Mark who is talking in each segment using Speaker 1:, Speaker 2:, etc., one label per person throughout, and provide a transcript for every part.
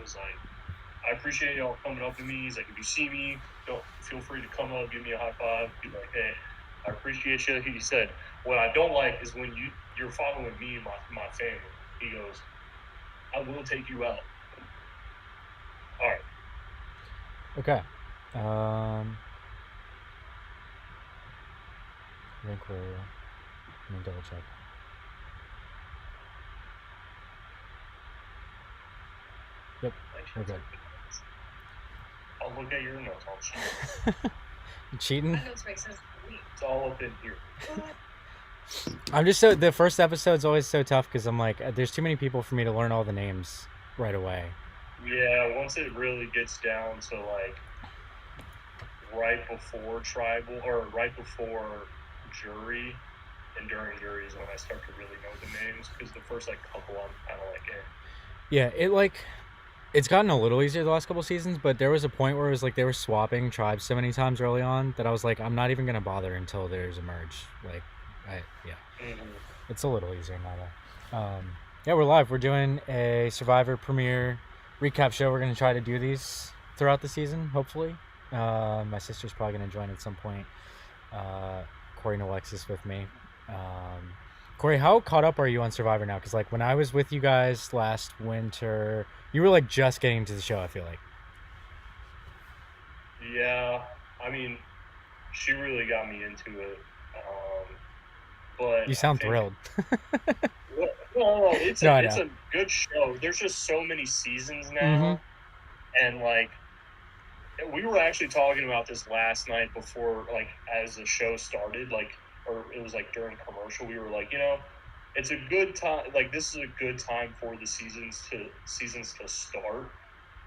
Speaker 1: was like, I appreciate y'all coming up to me. He's like, if you see me, don't feel free to come up, give me a high five, be like, hey, I appreciate you. He said, what I don't like is when you're following me and my family. He goes, I will take you out. All right.
Speaker 2: Okay. I think we're. Let me double check. Yep, we're good.
Speaker 1: I'll look at your notes. I'll cheat.
Speaker 2: You cheating?
Speaker 3: My notes make sense to me.
Speaker 1: It's all up in here.
Speaker 2: I'm just so the first episode's always so tough because I'm like, there's too many people for me to learn all the names right away.
Speaker 1: Yeah, once it really gets down to like right before tribal or right before jury and during jury is when I start to really know the names, because the first like couple I'm kind of like, eh.
Speaker 2: Yeah, it's gotten a little easier the last couple seasons, but there was a point where it was like they were swapping tribes so many times early on that I was like, I'm not even gonna bother until there's a merge. Like, it's a little easier now though. Yeah, we're live. We're doing a Survivor premiere recap show. We're gonna try to do these throughout the season, hopefully. My sister's probably gonna join at some point. Corey and Alexis with me. Corey, how caught up are you on Survivor now? Because like when I was with you guys last winter, you were like just getting into the show, I feel like.
Speaker 1: Yeah, I mean, she really got me into it. But
Speaker 2: you sound thrilled.
Speaker 1: Well, it's a good show. There's just so many seasons now, and like we were actually talking about this last night before, like as the show started, like, or it was like during commercial. We were like, it's a good time. Like this is a good time for the seasons to start,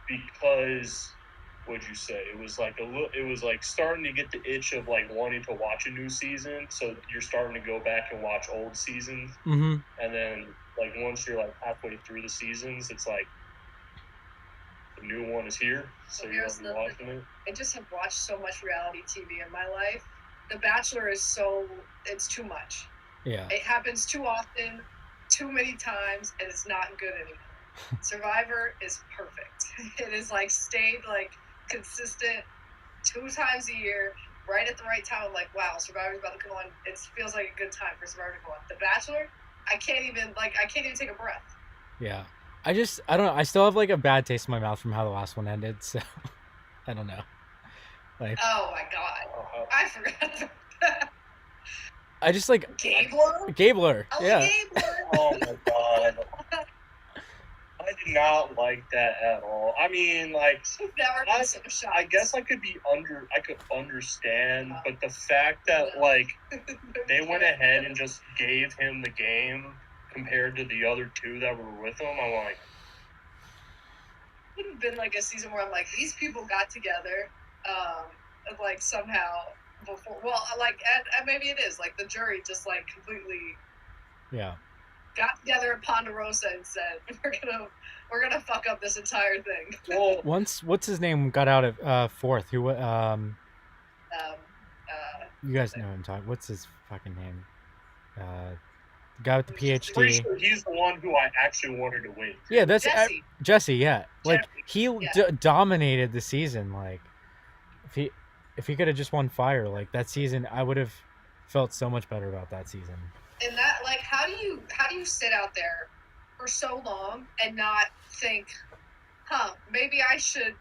Speaker 1: because what'd you say? It was like it was like starting to get the itch of like wanting to watch a new season. So you're starting to go back and watch old seasons, and then like once you're like halfway through the seasons, it's like the new one is here. So you'll be watching it.
Speaker 3: I just have watched so much reality TV in my life. The Bachelor is it's too much.
Speaker 2: Yeah.
Speaker 3: It happens too often, too many times, and it's not good anymore. Survivor is perfect. It is like stayed like consistent 2 times a year, right at the right time. I'm like, wow, Survivor's about to come on. It feels like a good time for Survivor to come on. The Bachelor, I can't even take a breath.
Speaker 2: Yeah. I don't know. I still have like a bad taste in my mouth from how the last one ended, so I don't know.
Speaker 3: Like, oh my god, I forgot.
Speaker 2: I just like
Speaker 3: Gabler.
Speaker 2: Yeah.
Speaker 3: Gabler.
Speaker 1: Oh my god. I did not like that at all. I mean, like, I guess I could understand, but the fact that like they went ahead and just gave him the game compared to the other 2 that were with him, I'm like,
Speaker 3: it would have been like a season where I'm like, these people got together, like somehow before. Well, like, and maybe it is like the jury just like completely, got together at Ponderosa and said, we're gonna fuck up this entire thing.
Speaker 2: Well, what's his name got out of fourth? Who you guys know him talking. What's his fucking name? The guy with the PhD.
Speaker 1: Sure he's the one who I actually wanted to win.
Speaker 2: Yeah, that's Jesse. Yeah, like he dominated the season. Like if he could have just won Fire, like that season, I would have felt so much better about that season.
Speaker 3: And that, like, how do you sit out there for so long and not think, maybe I should,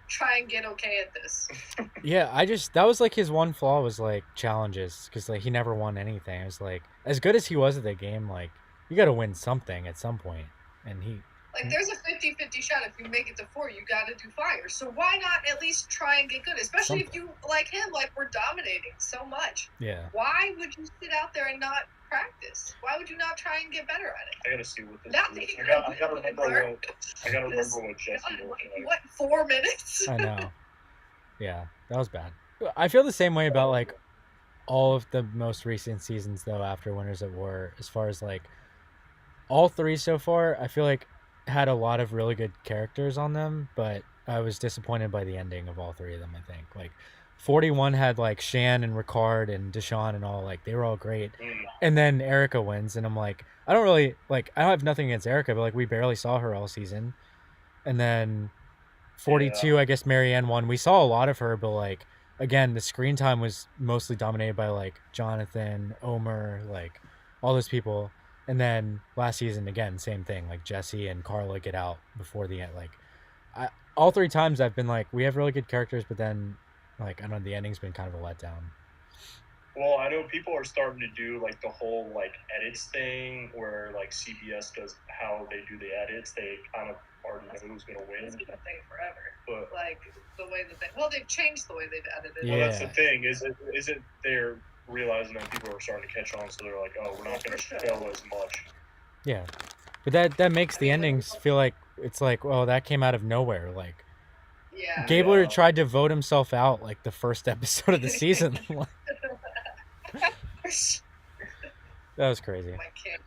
Speaker 3: try and get okay at this.
Speaker 2: Yeah, that was like his one flaw was like challenges, because like he never won anything. It was like, as good as he was at the game, like you got to win something at some point, and he.
Speaker 3: Like, there's a 50-50 shot if you make it to 4, you got to do Fire. So why not at least try and get good? Especially if you, like him, like, we're dominating so much.
Speaker 2: Yeah.
Speaker 3: Why would you sit out there and not practice? Why would you not try and get better at it?
Speaker 1: I gotta see what this is. I gotta remember what Jesse was.
Speaker 3: What, 4 minutes?
Speaker 2: I know. Yeah, that was bad. I feel the same way about, like, all of the most recent seasons, though, after Winners at War, as far as, like, all 3 so far, I feel like had a lot of really good characters on them, but I was disappointed by the ending of all 3 of them. I think like 41 had like Shan and Ricard and Deshawn and all, like they were all great, and then Erica wins, and I'm like, I don't have nothing against Erica, but like we barely saw her all season, and then 42, I guess Marianne won. We saw a lot of her, but like again, the screen time was mostly dominated by like Jonathan, Omer, like all those people. And then last season again, same thing. Like Jesse and Carla get out before the end. Like all 3 times I've been like, we have really good characters, but then like I don't know, the ending's been kind of a letdown.
Speaker 1: Well, I know people are starting to do like the whole like edits thing where like CBS does how they do the edits. They kind of already know who's going to win.
Speaker 3: It's been a thing forever.
Speaker 1: But
Speaker 3: like the way that they've changed the way they've edited.
Speaker 2: Yeah.
Speaker 1: Well, that's the thing. Is it they're realizing that people are starting to catch on, so they're like, oh, we're not going to show as much.
Speaker 2: Yeah, but that makes the endings feel like it's like, well, that came out of nowhere. Like,
Speaker 3: yeah,
Speaker 2: Gabler tried to vote himself out like the first episode of the season. That was crazy.
Speaker 3: My king.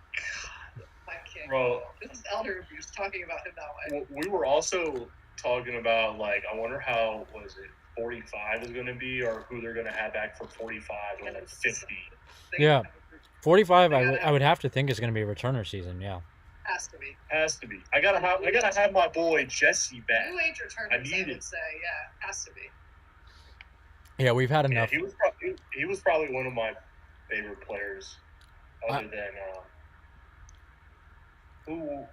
Speaker 1: Bro,
Speaker 3: this is elder abuse talking about him that way.
Speaker 1: We were also talking about like, I wonder how 45 is going to be, or who they're going to have back for 45 or like 50.
Speaker 2: Yeah, 45. I would have to think is going to be a returner season. Yeah.
Speaker 3: Has to be.
Speaker 1: Has to be. I gotta have my boy Jesse back.
Speaker 3: New age returners, I would say. Yeah, has to be.
Speaker 2: Yeah, we've had enough.
Speaker 1: Yeah, he was probably one of my favorite players, other than who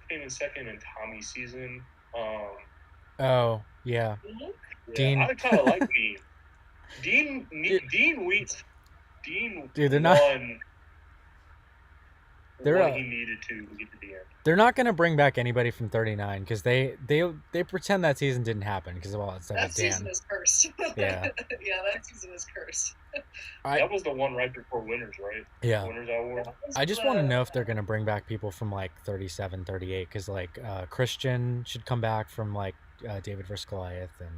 Speaker 1: came in second in Tommy's season.
Speaker 2: Oh yeah. Dean.
Speaker 1: I kind of like Dean. Dean.
Speaker 2: Dude, they're not.
Speaker 1: What he needed to get to the end.
Speaker 2: They're not going to bring back anybody from 39 because they pretend that season didn't happen because of all that stuff.
Speaker 3: That season is cursed.
Speaker 2: Yeah.
Speaker 3: Yeah, that season is cursed.
Speaker 1: That was the one right before Winners, right?
Speaker 2: Yeah.
Speaker 1: Winners at War.
Speaker 2: I just want to know if they're going to bring back people from like 37, 38 because like Christian should come back from like David vs. Goliath and.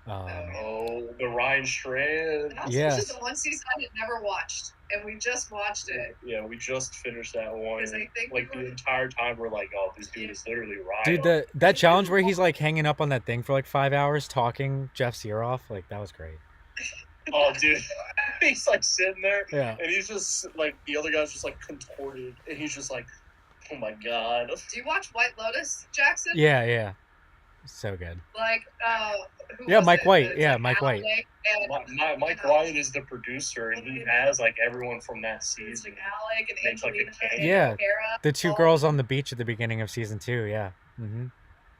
Speaker 1: The Ryan Strand.
Speaker 2: Yeah.
Speaker 3: This is the one season I had never watched, and we just watched it.
Speaker 1: Yeah, we just finished that one.
Speaker 3: I think
Speaker 1: like the entire time we're like, oh, this dude is literally Ryan.
Speaker 2: Dude, that challenge where he's like hanging up on that thing for like 5 hours talking Jeff's ear off, like that was great.
Speaker 1: Oh, dude, he's like sitting there,
Speaker 2: yeah,
Speaker 1: and he's just like the other guy's just like contorted, and he's just like, oh my god.
Speaker 3: Do you watch White Lotus, Jackson?
Speaker 2: Yeah. So good.
Speaker 3: Like,
Speaker 2: Mike White. Yeah,
Speaker 3: like
Speaker 2: Mike White.
Speaker 1: Mike White is the producer, and he has like everyone from that season.
Speaker 3: Like Alec and Angelina.
Speaker 2: Yeah,
Speaker 3: Kara,
Speaker 2: the 2 girls on the beach at the beginning of season 2. Yeah. Mm-hmm.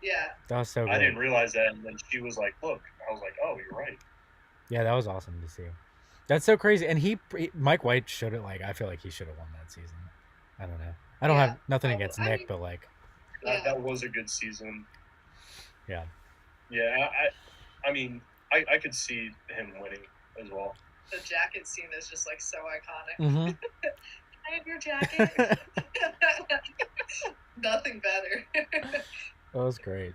Speaker 3: Yeah.
Speaker 2: That was so good.
Speaker 1: I didn't realize that, and then she was like, "Look," I was like, "Oh, you're right."
Speaker 2: Yeah, that was awesome to see. That's so crazy, and Mike White should have I feel like he should have won that season. I don't know. I don't have nothing against Nick, but like.
Speaker 1: That was a good season.
Speaker 2: Yeah.
Speaker 1: Yeah, I mean, I could see him winning as well.
Speaker 3: The jacket scene is just like so iconic.
Speaker 2: Mm-hmm.
Speaker 3: I have your jacket. Nothing better.
Speaker 2: That was great.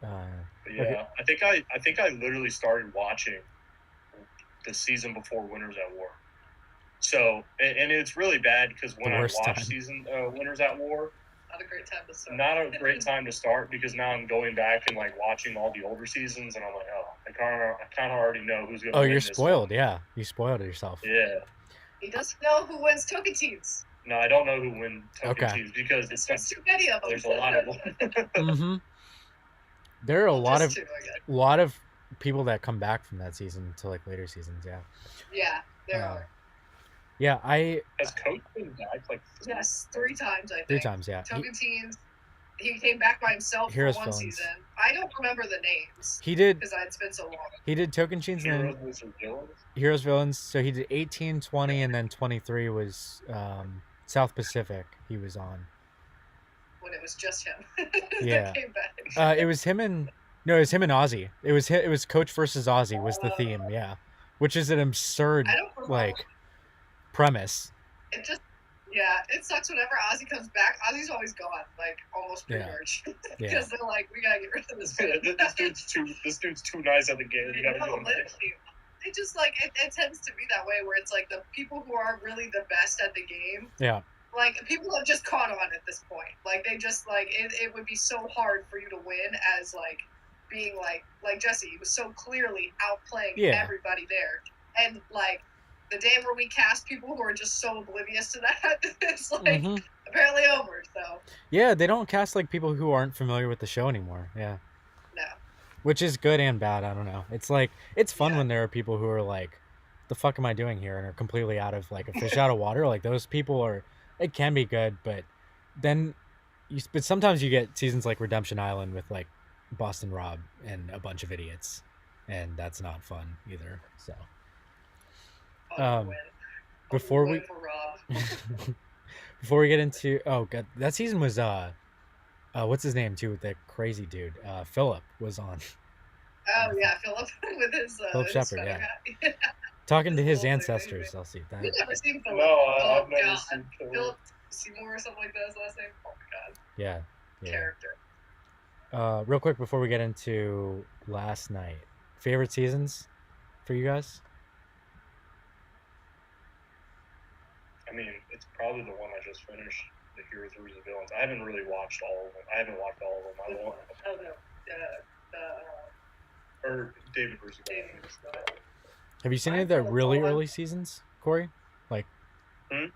Speaker 1: Yeah, okay. I think I literally started watching the season before Winners at War. So, and it's really bad because when I watched Winners at War.
Speaker 3: Not a great time to start.
Speaker 1: Not a great time to start because now I'm going back and like watching all the older seasons, and I'm like, oh, I kind of already know who's going to win.
Speaker 2: Oh, you're spoiled. Yeah, you spoiled it yourself.
Speaker 1: Yeah.
Speaker 3: He doesn't know who wins Tocantins.
Speaker 1: No, I don't know who wins Tocantins because
Speaker 3: there's too many of them.
Speaker 1: There's a lot of them.
Speaker 2: Mm-hmm. There are a lot of people that come back from that season to like later seasons. Yeah.
Speaker 3: Yeah, there are.
Speaker 2: Yeah,
Speaker 1: Has Coach been back like?
Speaker 3: Yes, 3 times I think.
Speaker 2: 3 times, yeah.
Speaker 3: Tocantins. He came back by himself for one season. I don't remember the names.
Speaker 2: He did
Speaker 3: because I'd spent so long.
Speaker 2: He did Tocantins and then Heroes Villains. So he did 18, 20, and then 23 was South Pacific. He was on.
Speaker 3: When it was just him.
Speaker 2: Yeah.
Speaker 3: Came back.
Speaker 2: It was him and Ozzy. It was Coach versus Ozzy was the theme. Yeah, which is an absurd premise.
Speaker 3: It just, it sucks whenever Ozzy comes back. Ozzy's always gone, like almost pre-merge, because they're like, we gotta get rid of this dude.
Speaker 1: This dude's too nice at the game. We gotta go.
Speaker 3: It just like it tends to be that way where it's like the people who are really the best at the game.
Speaker 2: Yeah.
Speaker 3: Like people have just caught on at this point. Like they just like it would be so hard for you to win as like being like Jesse. He was so clearly outplaying everybody there, and like. The day where we cast people who are just so oblivious to that, it's like apparently over. So
Speaker 2: Yeah, they don't cast like people who aren't familiar with the show anymore. Yeah.
Speaker 3: no,
Speaker 2: Which is good and bad. I don't know. It's like it's fun
Speaker 3: yeah,
Speaker 2: when there are people who are like, "The fuck am I doing here?" and are completely out of like a fish out of water. Like those people are. It can be good, but then but sometimes you get seasons like Redemption Island with like Boston Rob and a bunch of idiots, and that's not fun either. So
Speaker 3: I'll
Speaker 2: um,
Speaker 3: win.
Speaker 2: before we
Speaker 3: Win for Rob.
Speaker 2: before we get into god, that season was what's his name too, with the crazy dude, Philip was on.
Speaker 3: Oh yeah, Philip with
Speaker 2: Philip
Speaker 3: his
Speaker 2: Shepard,
Speaker 3: feather
Speaker 2: yeah,
Speaker 3: hat.
Speaker 2: talking to his
Speaker 3: Little thing
Speaker 2: ancestors. I'll see that.
Speaker 3: You never seen Philip?
Speaker 1: No,
Speaker 3: Oh
Speaker 1: I've never
Speaker 3: god,
Speaker 1: seen Philip.
Speaker 3: Philip Seymour or something like that. His last name. Oh my god,
Speaker 2: Yeah, yeah.
Speaker 3: character.
Speaker 2: Real quick before we get into last night, favorite seasons for you guys?
Speaker 1: I mean, it's probably the one I just finished, the Heroes vs. Villains. I haven't really watched all of them. I haven't watched all of them. I want
Speaker 3: Oh no,
Speaker 1: or David vs.
Speaker 3: David
Speaker 1: Goliath.
Speaker 3: Goliath.
Speaker 2: Have you seen
Speaker 3: I
Speaker 2: any of the
Speaker 3: feel
Speaker 2: really
Speaker 3: it's all
Speaker 2: early seasons, Corey? Like,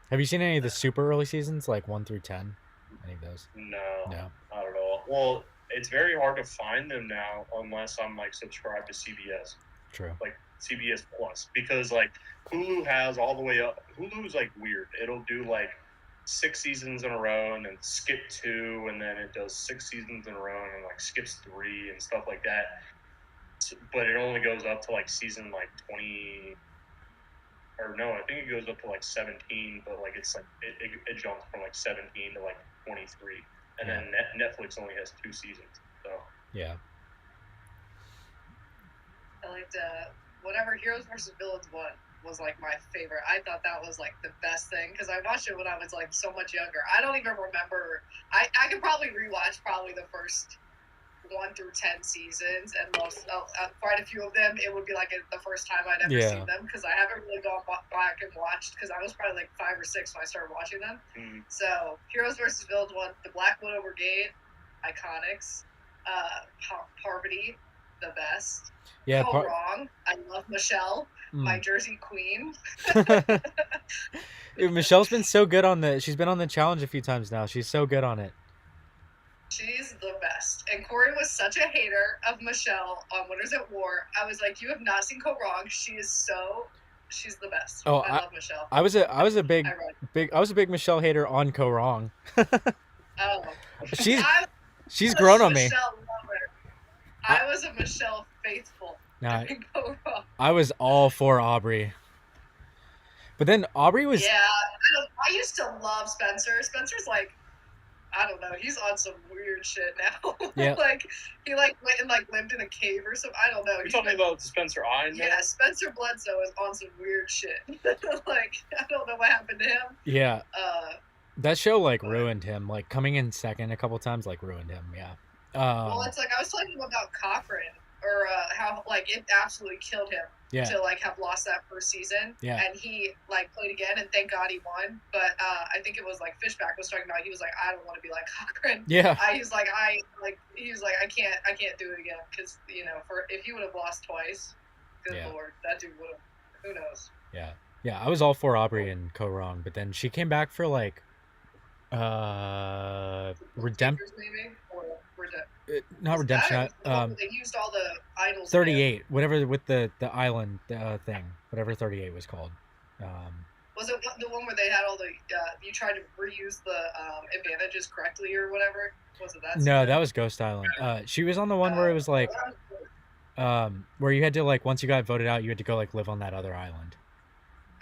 Speaker 2: have you seen any of the super early seasons, like 1 through 10? Any of those?
Speaker 1: No,
Speaker 2: No.
Speaker 1: not at all. Well, it's very hard to find them now unless I'm like subscribed to CBS,
Speaker 2: True.
Speaker 1: like CBS Plus, because like Hulu has all the way up. Hulu's like weird. It'll do like 6 seasons in a row and then skip 2, and then it does 6 seasons in a row and then like skips 3 and stuff like that. But it only goes up to like season like 20, or no, I think it goes up to like 17, but like it's like it jumps from like 17 to like 23, and then Netflix only has 2 seasons. So
Speaker 2: Yeah.
Speaker 3: I liked whatever Heroes vs. Villains one was like my favorite. I thought that was like the best thing because I watched it when I was like so much younger. I don't even remember. I could probably rewatch probably the first 1 through 10 seasons, and most quite a few of them it would be like the first time I'd ever seen them because I haven't really gone back and watched because I was probably like 5 or 6 when I started watching them. So Heroes vs. Villains one, the Black Widow Brigade, iconics, Parvati, the best.
Speaker 2: Yeah.
Speaker 3: Wrong. I love Michelle, my Jersey queen.
Speaker 2: Michelle's been so good on she's been on the challenge a few times now. She's so good on it.
Speaker 3: She's the best. And Corey was such a hater of Michelle on Winners at War. I was like, you have not seen Go Wrong. She's the best.
Speaker 2: Oh,
Speaker 3: I love Michelle.
Speaker 2: I was a big Michelle hater on Go Wrong.
Speaker 3: Oh.
Speaker 2: She's grown on me.
Speaker 3: Michelle lover. I was a Michelle faithful.
Speaker 2: No,
Speaker 3: Go Wrong.
Speaker 2: I was all for Aubrey. But then Aubrey was...
Speaker 3: Yeah, I used to love Spencer. Spencer's like, I don't know. He's on some weird shit now.
Speaker 2: Yeah.
Speaker 3: Like he went and lived in a cave or something. I don't know.
Speaker 1: You're talking about Spencer Ine?
Speaker 3: Yeah, Spencer Bledsoe is on some weird shit. Like I don't know what happened to him.
Speaker 2: Yeah. That show ruined him. Like coming in second a couple times ruined him. Yeah.
Speaker 3: Well, it's like I was talking about Cochran or how it absolutely killed him.
Speaker 2: Yeah.
Speaker 3: To have lost that first season.
Speaker 2: Yeah.
Speaker 3: And he played again, and thank God he won. But I think it was Fishback was talking about. He was like, I don't want to be like Cochran.
Speaker 2: Yeah.
Speaker 3: I can't do it again because if he would have lost twice, good Lord, that dude would have. Who knows?
Speaker 2: Yeah. Yeah. I was all for Aubrey and Go Wrong, but then she came back for Redemption.
Speaker 3: Maybe or
Speaker 2: not Redemption.
Speaker 3: They used all the idols.
Speaker 2: 38, whatever with the island thing, whatever 38 was called.
Speaker 3: Was it the one where they had all the? You tried to reuse the advantages correctly or whatever? Was it that?
Speaker 2: No, that was Ghost Island. She was on the one where it was where you had to once you got voted out, you had to go live on that other island.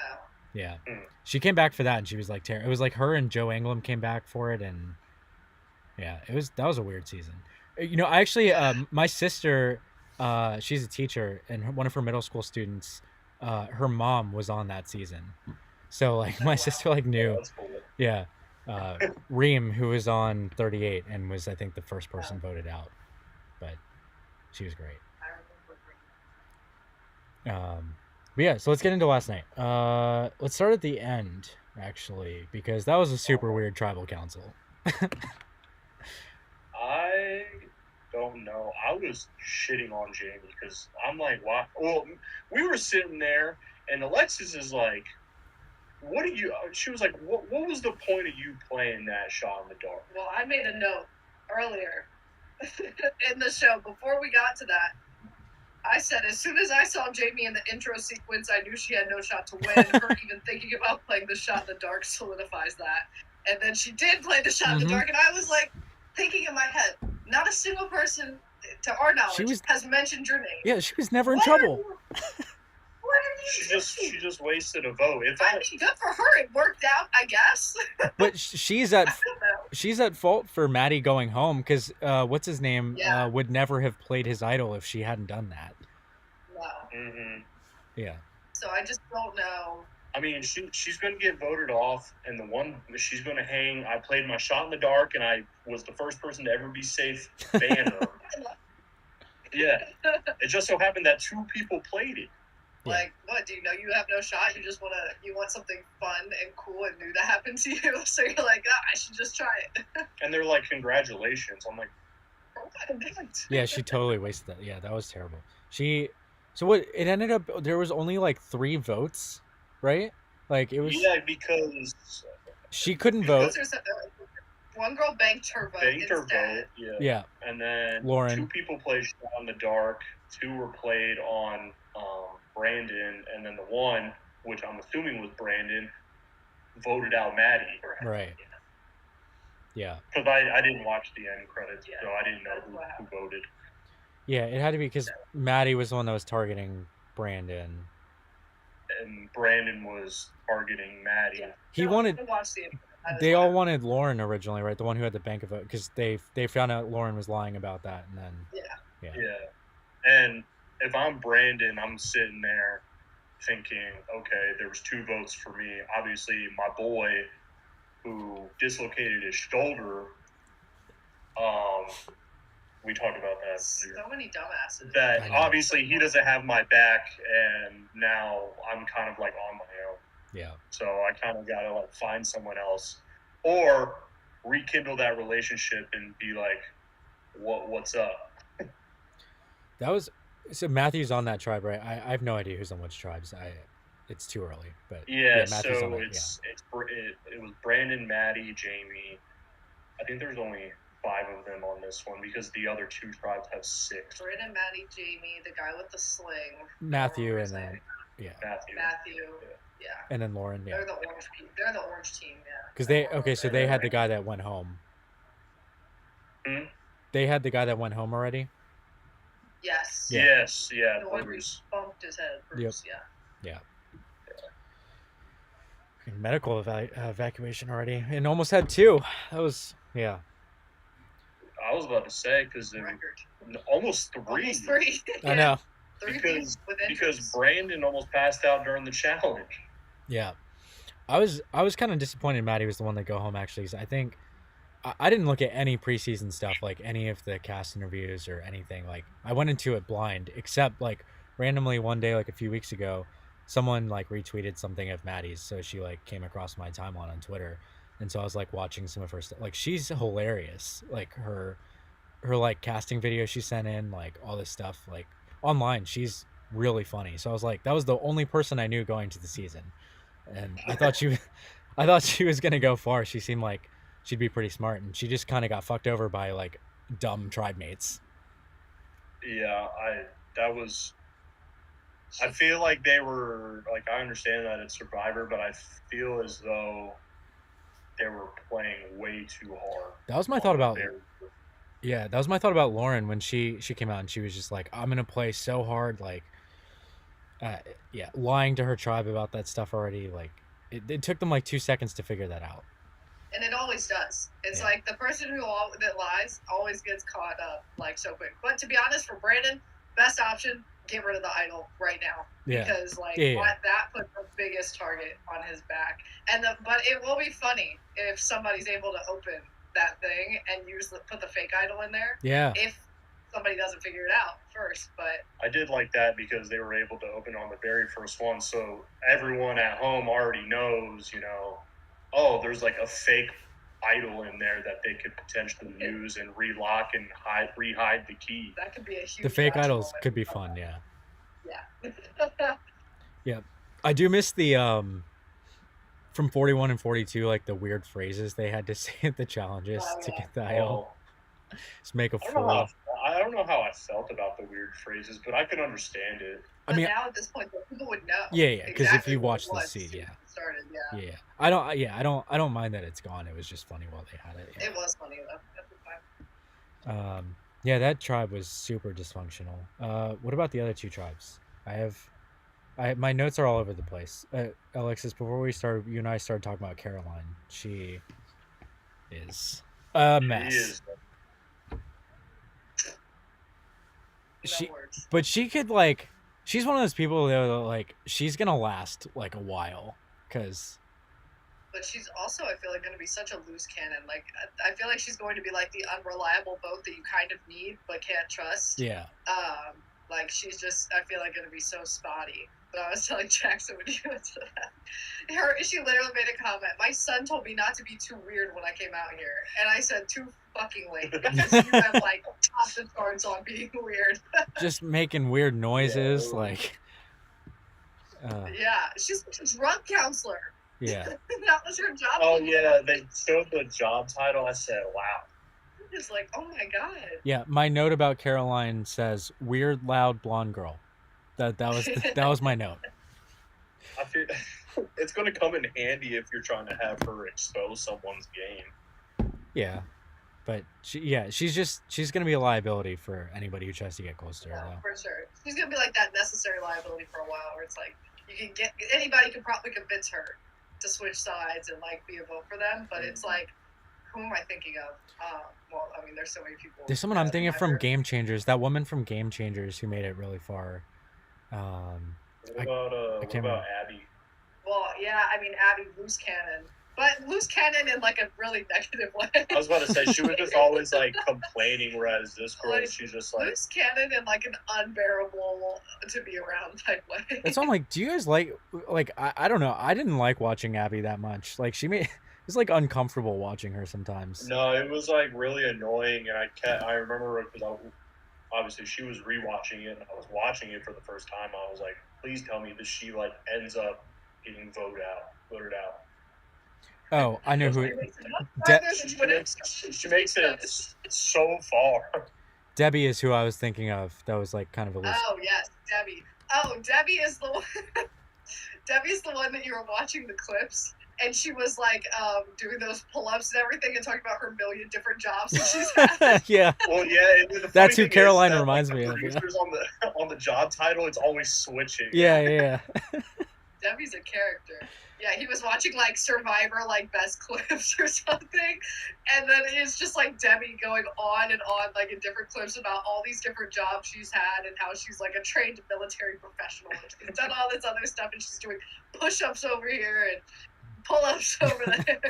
Speaker 3: Oh.
Speaker 2: Yeah, she came back for that, and she was it was her and Joe Anglim came back for it, and yeah, that was a weird season. I actually my sister, she's a teacher, and one of her middle school students, her mom was on that season, so my sister knew.
Speaker 1: That's cool.
Speaker 2: Yeah, Reem, who was on 38 and was I think the first person voted out, but she was great. But yeah, so let's get into last night. Let's start at the end actually, because that was a super weird tribal council.
Speaker 1: I don't know. I was shitting on Jamie because I'm like, why? Well, we were sitting there, and Alexis is like, what do you? She was like, what was the point of you playing that shot in the dark?
Speaker 3: Well, I made a note earlier in the show before we got to that. I said as soon as I saw Jamie in the intro sequence, I knew she had no shot to win. Her even thinking about playing the shot in the dark solidifies that. And then she did play the shot in the dark, and I was like thinking in my head, not a single person, to our knowledge, has mentioned your name.
Speaker 2: Yeah, she was never in trouble.
Speaker 1: She just wasted a vote.
Speaker 3: I mean, good for her. It worked out, I guess.
Speaker 2: But she's at fault for Maddie going home because what's his name would never have played his idol if she hadn't done that.
Speaker 3: No.
Speaker 1: Mm-hmm.
Speaker 2: Yeah.
Speaker 3: So I just don't know.
Speaker 1: I mean, she's going to get voted off, and the one she's going to hang. I played my shot in the dark, and I was the first person to ever be safe banner. Yeah. It just so happened that 2 people played it.
Speaker 3: Like, what? Do you know you have no shot? You want something fun and cool and new to happen to you? So you're like, I should just try it.
Speaker 1: And they're like, congratulations. I'm like,
Speaker 2: yeah, she totally wasted that. Yeah, that was terrible. So what? It ended up there was only like 3 votes, right? Like it was.
Speaker 1: Yeah, because
Speaker 2: she couldn't vote.
Speaker 3: One girl banked her vote.
Speaker 2: Yeah.
Speaker 1: And then
Speaker 2: Lauren.
Speaker 1: 2 people played shot in the dark. 2 were played on Brandon, and then the one, which I'm assuming was Brandon, voted out Maddie.
Speaker 2: Right. Yeah.
Speaker 1: Because I didn't watch the end credits, so I didn't know who voted.
Speaker 2: Yeah, it had to be because Maddie was the one that was targeting Brandon.
Speaker 1: And Brandon was targeting Maddie.
Speaker 2: They all wanted Lauren originally, right? The one who had the bank of vote, because they found out Lauren was lying about that, and then
Speaker 1: yeah. And if I'm Brandon, I'm sitting there thinking, okay, there was 2 votes for me. Obviously, my boy who dislocated his shoulder. We talked about that.
Speaker 3: So many dumbasses.
Speaker 1: That obviously he doesn't have my back, and now I'm kind of like on my own.
Speaker 2: Yeah. So
Speaker 1: I kind of gotta like find someone else, or rekindle that relationship and be like, what's up?
Speaker 2: So Matthew's on that tribe, right? I have no idea who's on which tribes. It's too early, but
Speaker 1: Matthew's on that, it was Brandon, Maddie, Jamie. I think there's only 5 of them on this one because the other 2 tribes have 6.
Speaker 3: Brandon, Maddie, Jamie, the guy with the sling,
Speaker 2: Matthew, and then
Speaker 3: Matthew. Yeah.
Speaker 2: And then Lauren. Yeah.
Speaker 3: They're the orange team. Yeah.
Speaker 2: Because they had the guy that went home. They had the guy that went home already.
Speaker 3: Yes.
Speaker 1: Yeah. Yes. Yeah.
Speaker 3: The one who bumped his head. Bruce,
Speaker 2: yep. Yeah. Medical evacuation already, and almost had 2. That was
Speaker 1: I was about to say because almost 3.
Speaker 3: Almost 3.
Speaker 2: I know.
Speaker 1: Because Brandon almost passed out during the challenge.
Speaker 2: Yeah, I was kind of disappointed Maddie was the one that go home actually. 'Cause I think I didn't look at any preseason stuff, like any of the cast interviews or anything. Like I went into it blind, except like randomly one day, like a few weeks ago, someone like retweeted something of Maddie's, so she like came across my timeline on Twitter, and so I was like watching some of her stuff. Like she's hilarious. Like her like casting video she sent in, like all this stuff, like online, she's really funny. So I was like, that was the only person I knew going to the season, and I thought she was gonna go far. She seemed like she'd be pretty smart, and she just kind of got fucked over by like dumb tribe mates.
Speaker 1: Yeah, I feel like they were like, I understand that it's Survivor, but I feel as though they were playing way too hard.
Speaker 2: That was my thought about. Yeah, that was my thought about Lauren when she came out and she was just like, I'm gonna play so hard, like, lying to her tribe about that stuff already. Like, it took them like 2 seconds to figure that out.
Speaker 3: And it always does. It's like the person that lies always gets caught up like so quick. But to be honest, for Brandon, best option, get rid of the idol right now.
Speaker 2: Yeah.
Speaker 3: Because that put the biggest target on his back. But it will be funny if somebody's able to open that thing and put the fake idol in there.
Speaker 2: Yeah.
Speaker 3: If somebody doesn't figure it out first, but
Speaker 1: I did like that because they were able to open on the very first one, so everyone at home already knows, there's like a fake idol in there that they could potentially use and relock and re-hide the key.
Speaker 3: That could be a huge.
Speaker 2: The fake idols could be fun, yeah.
Speaker 3: Yeah.
Speaker 2: Yeah, I do miss the from 41 and 42, like the weird phrases they had to say at the challenges to get the IL. Just make a fool.
Speaker 1: I don't know how I felt about the weird phrases, but I can understand it.
Speaker 3: But I mean, now at this point, people would know.
Speaker 2: Yeah, because if you watch the seed,
Speaker 3: started,
Speaker 2: yeah. I don't mind that it's gone. It was just funny while they had it.
Speaker 3: Yeah. It was funny though at the
Speaker 2: time. Yeah, that tribe was super dysfunctional. What about the other two tribes? My notes are all over the place. Alexis, before we started, you and I started talking about Caroline. She is a mess. But she could like, she's one of those people that like she's gonna last like a while, cause.
Speaker 3: But she's also, I feel like, going to be such a loose cannon. Like, I feel like she's going to be like the unreliable boat that you kind of need but can't trust.
Speaker 2: Yeah.
Speaker 3: Like she's just, I feel like, going to be so spotty. But I was telling Jackson when you went to that, she literally made a comment. My son told me not to be too weird when I came out here, and I said too fucking late because you have like top the charts on being weird.
Speaker 2: Just making weird noises, like.
Speaker 3: Yeah, she's a drug counselor.
Speaker 2: Yeah.
Speaker 3: That was her job.
Speaker 1: Oh yeah, they showed the job title. I said, "Wow."
Speaker 3: It's like, oh my god.
Speaker 2: Yeah, my note about Caroline says weird, loud, blonde girl. That was my note.
Speaker 1: I feel it's going to come in handy if you're trying to have her expose someone's game.
Speaker 2: Yeah, but she's going to be a liability for anybody who tries to get close to her.
Speaker 3: Yeah, for sure. She's going to be like that necessary liability for a while, where it's like anybody could probably convince her to switch sides and like be a vote for them, but it's like, who am I thinking of? Well, I mean, there's so many people.
Speaker 2: There's someone I'm thinking of from Game Changers. That woman from Game Changers who made it really far.
Speaker 1: What about Abby?
Speaker 3: Well, yeah, I mean, Abby, loose cannon. But loose cannon in like a really negative way.
Speaker 1: I was about to say, she was just always like complaining, whereas this girl, like, she's just like.
Speaker 3: Loose cannon in like an unbearable to be around type way.
Speaker 2: That's why I'm like, do you guys like I don't know. I didn't like watching Abby that much. Like it's like uncomfortable watching her sometimes.
Speaker 1: No, it was like really annoying, and I remember because obviously she was rewatching it, and I was watching it for the first time. I was like, please tell me that she like ends up getting voted out.
Speaker 2: Oh, I know who.
Speaker 1: She makes it so far.
Speaker 2: Debbie is who I was thinking of. That was like kind of a list.
Speaker 3: Oh yes, Debbie. Oh, Debbie is the one. Debbie's the one that you were watching the clips, and she was like doing those pull-ups and everything, and talking about her million different jobs that she's had.
Speaker 2: Yeah.
Speaker 1: Well, yeah.
Speaker 2: That's who Caroline reminds me of.
Speaker 1: Producers on the job title, it's always switching.
Speaker 2: Yeah.
Speaker 3: Debbie's a character. Yeah, he was watching like Survivor, like best clips or something, and then it's just like Debbie going on and on, like in different clips about all these different jobs she's had and how she's like a trained military professional and she's done all this other stuff and she's doing push-ups over here and pull-ups over there.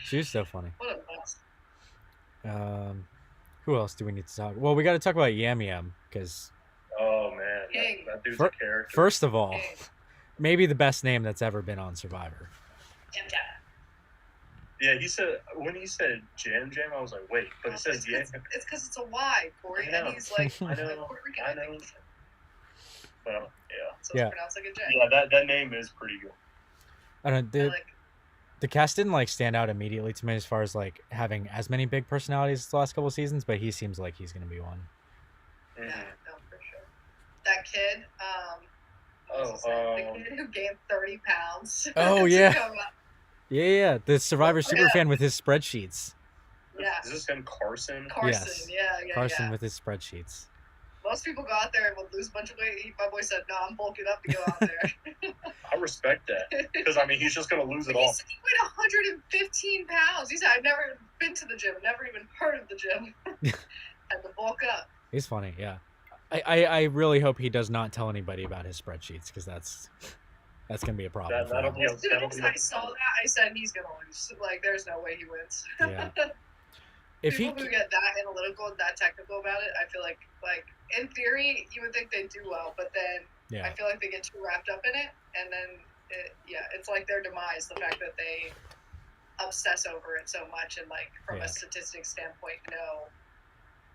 Speaker 2: She's so funny.
Speaker 3: What a mess.
Speaker 2: Who else do we need to talk? Well, we got to talk about Yam Yam because.
Speaker 1: Oh man, that dude's a character.
Speaker 2: First of all. Maybe the best name that's ever been on Survivor.
Speaker 3: Jam Jam.
Speaker 1: Yeah, when he said Jam Jam, I was like, wait, but it says Yam.
Speaker 3: It's because it's a Y, Corey, and he's like,
Speaker 1: I know. Well, yeah.
Speaker 3: So it's pronounced like a J.
Speaker 1: Yeah, that name is pretty good.
Speaker 2: I don't know. The cast didn't like stand out immediately to me as far as like having as many big personalities the last couple of seasons, but he seems like he's going to be one.
Speaker 3: Yeah, no, for sure. That kid, the kid who gained 30 pounds.
Speaker 2: Oh, yeah. Yeah. The Survivor superfan with his spreadsheets.
Speaker 3: Yeah.
Speaker 1: Is this him, Carson?
Speaker 3: Yes. Yeah.
Speaker 2: Carson with his spreadsheets.
Speaker 3: Most people go out there and will lose a bunch of weight. My boy said, no, I'm bulking up to go out there.
Speaker 1: I respect that. Because, I mean, he's just going to lose it all.
Speaker 3: He said he weighed 115 pounds. He said, I've never been to the gym, never even heard of the gym. Had to bulk up.
Speaker 2: He's funny, yeah. I really hope he does not tell anybody about his spreadsheets because that's gonna be a problem.
Speaker 3: As soon as I saw that, I said he's gonna lose. Like, there's no way he wins.
Speaker 2: Yeah.
Speaker 3: People who get that analytical and that technical about it, I feel like in theory you would think they do well, but then I feel like they get too wrapped up in it, and then it's like their demise. The fact that they obsess over it so much and like from a statistics standpoint know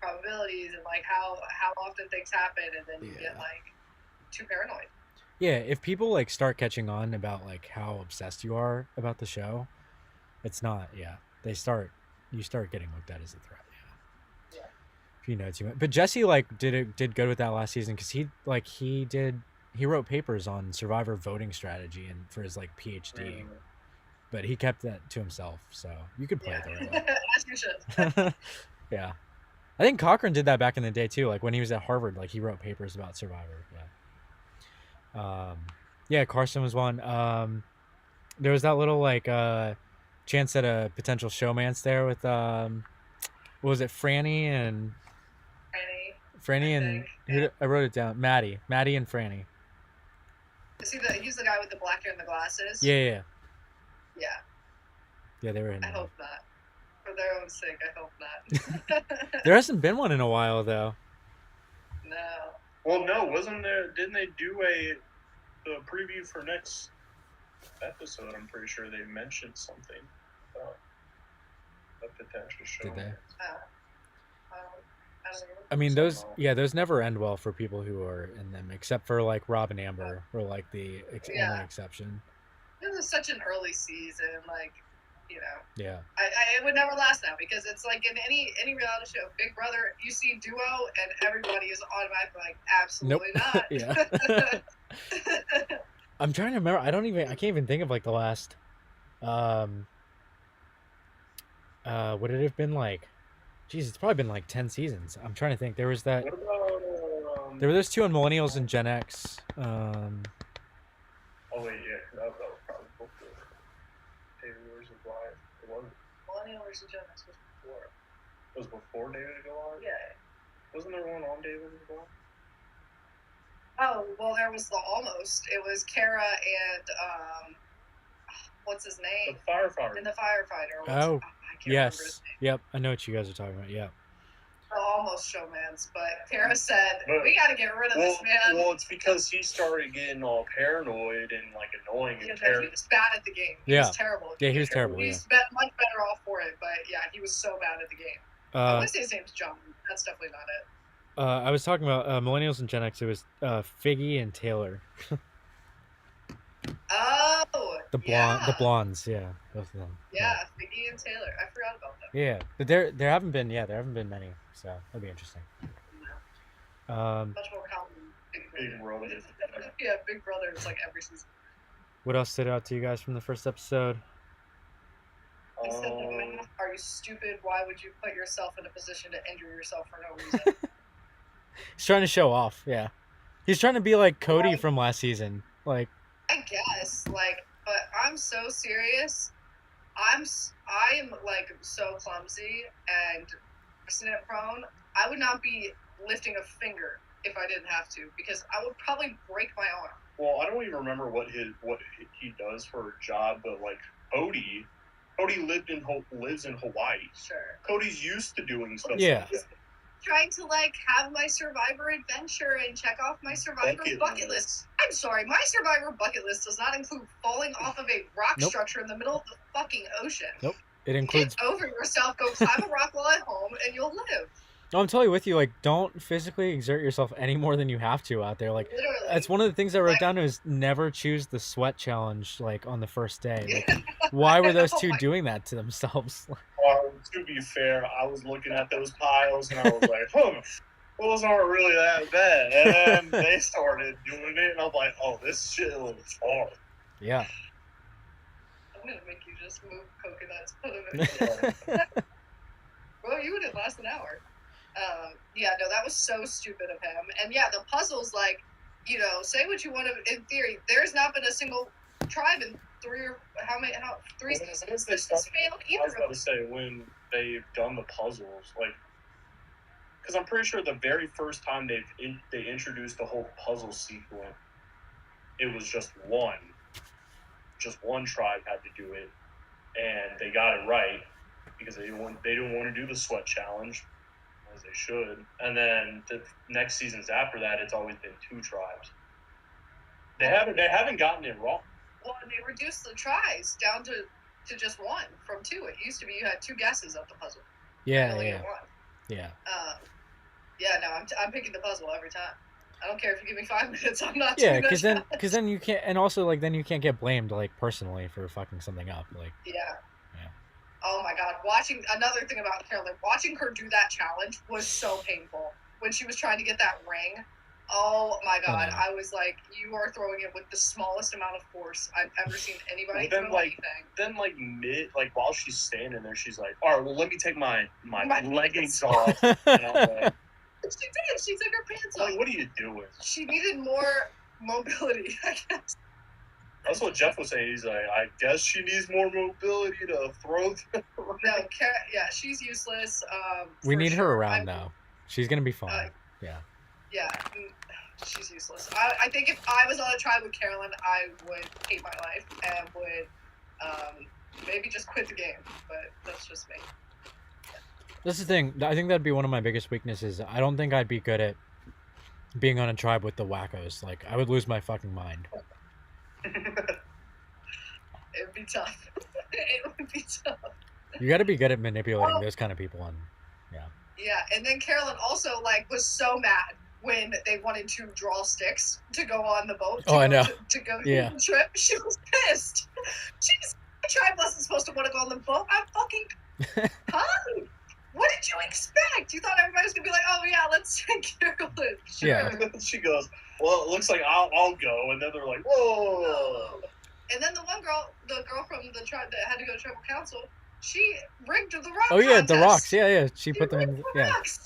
Speaker 3: probabilities and like how often things happen, and then you get like too paranoid.
Speaker 2: Yeah, if people like start catching on about like how obsessed you are about the show, it's not. Yeah, you start getting looked at as a threat. Yeah,
Speaker 3: Yeah.
Speaker 2: if you know too much. But Jesse like did good with that last season because he wrote papers on Survivor voting strategy and for his like PhD, but he kept that to himself. So you could play it the right way.
Speaker 3: As you should.
Speaker 2: Yeah, I think Cochran did that back in the day too. Like when he was at Harvard, like he wrote papers about Survivor. Yeah. Yeah, Carson was one. There was that little like chance at a potential showmance there with what was it, Franny and who I wrote it down, Maddie and Franny.
Speaker 3: Is he's the guy with the black hair and the glasses?
Speaker 2: Yeah, they were in
Speaker 3: I
Speaker 2: there.
Speaker 3: hope not. For their own sake, I hope not.
Speaker 2: There hasn't been one in a while though.
Speaker 3: No.
Speaker 1: Well, no, wasn't there? Didn't they do the preview for next episode? I'm pretty sure they mentioned something about a potential show.
Speaker 2: Did they?
Speaker 3: I
Speaker 2: mean, those never end well for people who are in them, except for like Rob and Amber were like the only exception.
Speaker 3: This is such an early season, like, you know.
Speaker 2: Yeah.
Speaker 3: It would never last now because it's like in any reality show, Big Brother, you see duo and everybody is automatically like, absolutely not.
Speaker 2: Yeah. I'm trying to remember. I can't even think of like the last. Would it have been like? Geez, it's probably been like 10 seasons. I'm trying to think. There was that.
Speaker 1: What about,
Speaker 2: there were those two on Millennials and Gen X.
Speaker 1: Oh wait, yeah, that was probably before David vs. Goliath. It wasn't.
Speaker 3: Millennial versus Gen X was before.
Speaker 1: It was before David and Goliath?
Speaker 3: Yeah.
Speaker 1: Wasn't there one on David and Goliath?
Speaker 3: Oh, well, there was the almost. It was Kara and what's his name?
Speaker 1: The firefighter.
Speaker 3: And the firefighter.
Speaker 2: Oh,
Speaker 3: I can't
Speaker 2: yes.
Speaker 3: remember his name.
Speaker 2: Yep. I know what you guys are talking about. Yeah.
Speaker 3: The almost showmans, but Kara said, we got to get rid of this man.
Speaker 1: Well, it's because he started getting all paranoid and like annoying.
Speaker 3: Yeah,
Speaker 1: and
Speaker 3: he was bad at the game. He was terrible.
Speaker 2: Yeah, he was terrible.
Speaker 3: He's much better off for it, but yeah, he was so bad at the game. I want to say his name's John. That's definitely not it.
Speaker 2: I was talking about Millennials and Gen X. It was Figgy and Taylor.
Speaker 3: Oh,
Speaker 2: the blondes, yeah, both of them.
Speaker 3: Yeah, Figgy and Taylor. I forgot about them.
Speaker 2: Yeah, but there haven't been many, so that'll be interesting.
Speaker 3: Much more common. Big Brother. Yeah, Big Brother is like every season.
Speaker 2: What else stood out to you guys from the first episode?
Speaker 3: He said, "Are you stupid? Why would you put yourself in a position to injure yourself for no reason?"
Speaker 2: He's trying to show off. Yeah, he's trying to be like Cody from last season. Like,
Speaker 3: I guess, like, but I'm so serious. I am like so clumsy and accident prone. I would not be lifting a finger if I didn't have to, because I would probably break my arm.
Speaker 1: Well, I don't even remember what he does for a job, but like Cody lives in Hawaii.
Speaker 3: Sure.
Speaker 1: Cody's used to doing stuff.
Speaker 2: Yeah.
Speaker 1: Like that.
Speaker 3: Trying to like have my Survivor adventure and check off my Survivor bucket list. I'm sorry, my Survivor bucket list does not include falling off of a rock structure in the middle of the fucking ocean.
Speaker 2: Nope. It includes
Speaker 3: get over yourself, go climb a rock wall at home, and you'll live.
Speaker 2: No, I'm totally with you. Like, don't physically exert yourself any more than you have to out there. Like,
Speaker 3: literally.
Speaker 2: That's one of the things I wrote down is never choose the sweat challenge, like, on the first day. Like, why were those two doing that to themselves?
Speaker 1: To be fair, I was looking at those piles and I was like, those aren't really that bad. And then they started doing it, and I'm like, oh, this shit looks hard.
Speaker 2: Yeah.
Speaker 3: I'm going to make you just move coconuts, put them in. Well, you would have lasted an hour. Yeah, no, that was so stupid of him. And yeah, the puzzles, like, you know, say what you want to, in theory, there's not been a single tribe in three seasons that's failed either.
Speaker 1: I was about to say, when they've done the puzzles, like, because I'm pretty sure the very first time they introduced the whole puzzle sequence, it was just one tribe had to do it, and they got it right because they didn't want to do the sweat challenge, as they should. And then the next seasons after that, it's always been two tribes. They haven't gotten it wrong.
Speaker 3: Well, they reduced the tries down to just one from two. It used to be you had two guesses of the puzzle.
Speaker 2: Yeah.
Speaker 3: One.
Speaker 2: Yeah.
Speaker 3: Yeah, no, I'm picking the puzzle every time. I don't care if you give me 5 minutes. I'm not
Speaker 2: Yeah,
Speaker 3: doing that.
Speaker 2: because then you can't, and also like then you can't get blamed like personally for fucking something up. Like,
Speaker 3: Yeah.
Speaker 2: Yeah.
Speaker 3: Oh my god, another thing about Carolyn, watching her do that challenge was so painful. When she was trying to get that ring, oh my god,
Speaker 2: know.
Speaker 3: I was like, you are throwing it with the smallest amount of force I've ever seen anybody
Speaker 1: Well,
Speaker 3: throw anything.
Speaker 1: Then while she's standing there, she's like, all right, well, let me take my
Speaker 3: My
Speaker 1: leggings off. And I'm like,
Speaker 3: she did. She took her pants off.
Speaker 1: like, what are you doing?
Speaker 3: She needed more mobility, I guess.
Speaker 1: That's what Jeff was saying. He's like, I guess she needs more mobility to throw.
Speaker 3: No, yeah, she's useless.
Speaker 2: we need
Speaker 3: sure.
Speaker 2: her around though. She's gonna be fun. Yeah.
Speaker 3: Yeah, she's useless. I think if I was on a tribe with Carolyn, I would hate my life and would maybe just quit the game. But that's just me.
Speaker 2: That's the thing. I think that'd be one of my biggest weaknesses. I don't think I'd be good at being on a tribe with the wackos. Like, I would lose my fucking mind.
Speaker 3: It would be tough. It would be tough.
Speaker 2: You got to be good at manipulating those kind of people. And
Speaker 3: yeah, and then Carolyn also like was so mad when they wanted to draw sticks to go on the boat.
Speaker 2: I know.
Speaker 3: To go
Speaker 2: Yeah.
Speaker 3: on the trip. She was pissed. She's the tribe wasn't supposed to want to go on the boat. I'm fucking huh? What did you expect? You thought everybody was gonna be like, oh yeah, let's take Carolyn. Sure.
Speaker 2: Yeah.
Speaker 1: She goes, well, it looks like I'll go, and then they're like, whoa.
Speaker 3: And then the girl from the tribe that had to go to tribal council, she rigged the rock.
Speaker 2: Oh yeah,
Speaker 3: contest.
Speaker 2: the rocks. Yeah. She put them
Speaker 3: rigged
Speaker 2: in.
Speaker 3: the
Speaker 2: Yeah.
Speaker 3: rocks.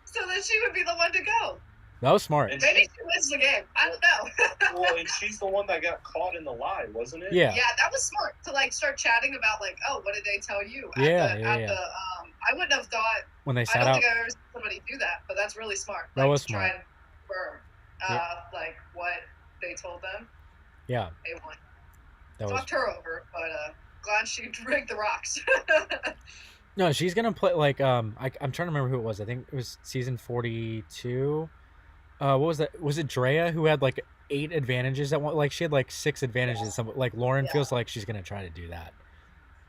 Speaker 3: So that she would be the one to go.
Speaker 2: That was smart.
Speaker 1: And
Speaker 3: Maybe she wins the game. I don't know.
Speaker 1: Well, and she's the one that got caught in the lie, wasn't it?
Speaker 2: Yeah.
Speaker 3: Yeah, that was smart to like start chatting about like, oh, what did they tell you? I wouldn't have thought.
Speaker 2: When they
Speaker 3: I
Speaker 2: sat
Speaker 3: don't
Speaker 2: out.
Speaker 3: think I've ever seen somebody do that, but that's really smart.
Speaker 2: That
Speaker 3: like,
Speaker 2: was
Speaker 3: to try
Speaker 2: smart.
Speaker 3: and confirm, like what they told them.
Speaker 2: Yeah.
Speaker 3: They won.
Speaker 2: That was.
Speaker 3: Fucked her over, but glad she rigged the rocks.
Speaker 2: No, she's gonna play like I'm trying to remember who it was. I think it was season 42. What was that? Was it Drea who had like 8 advantages at one? Like she had like 6 advantages. Some like Lauren feels like she's gonna try to do that.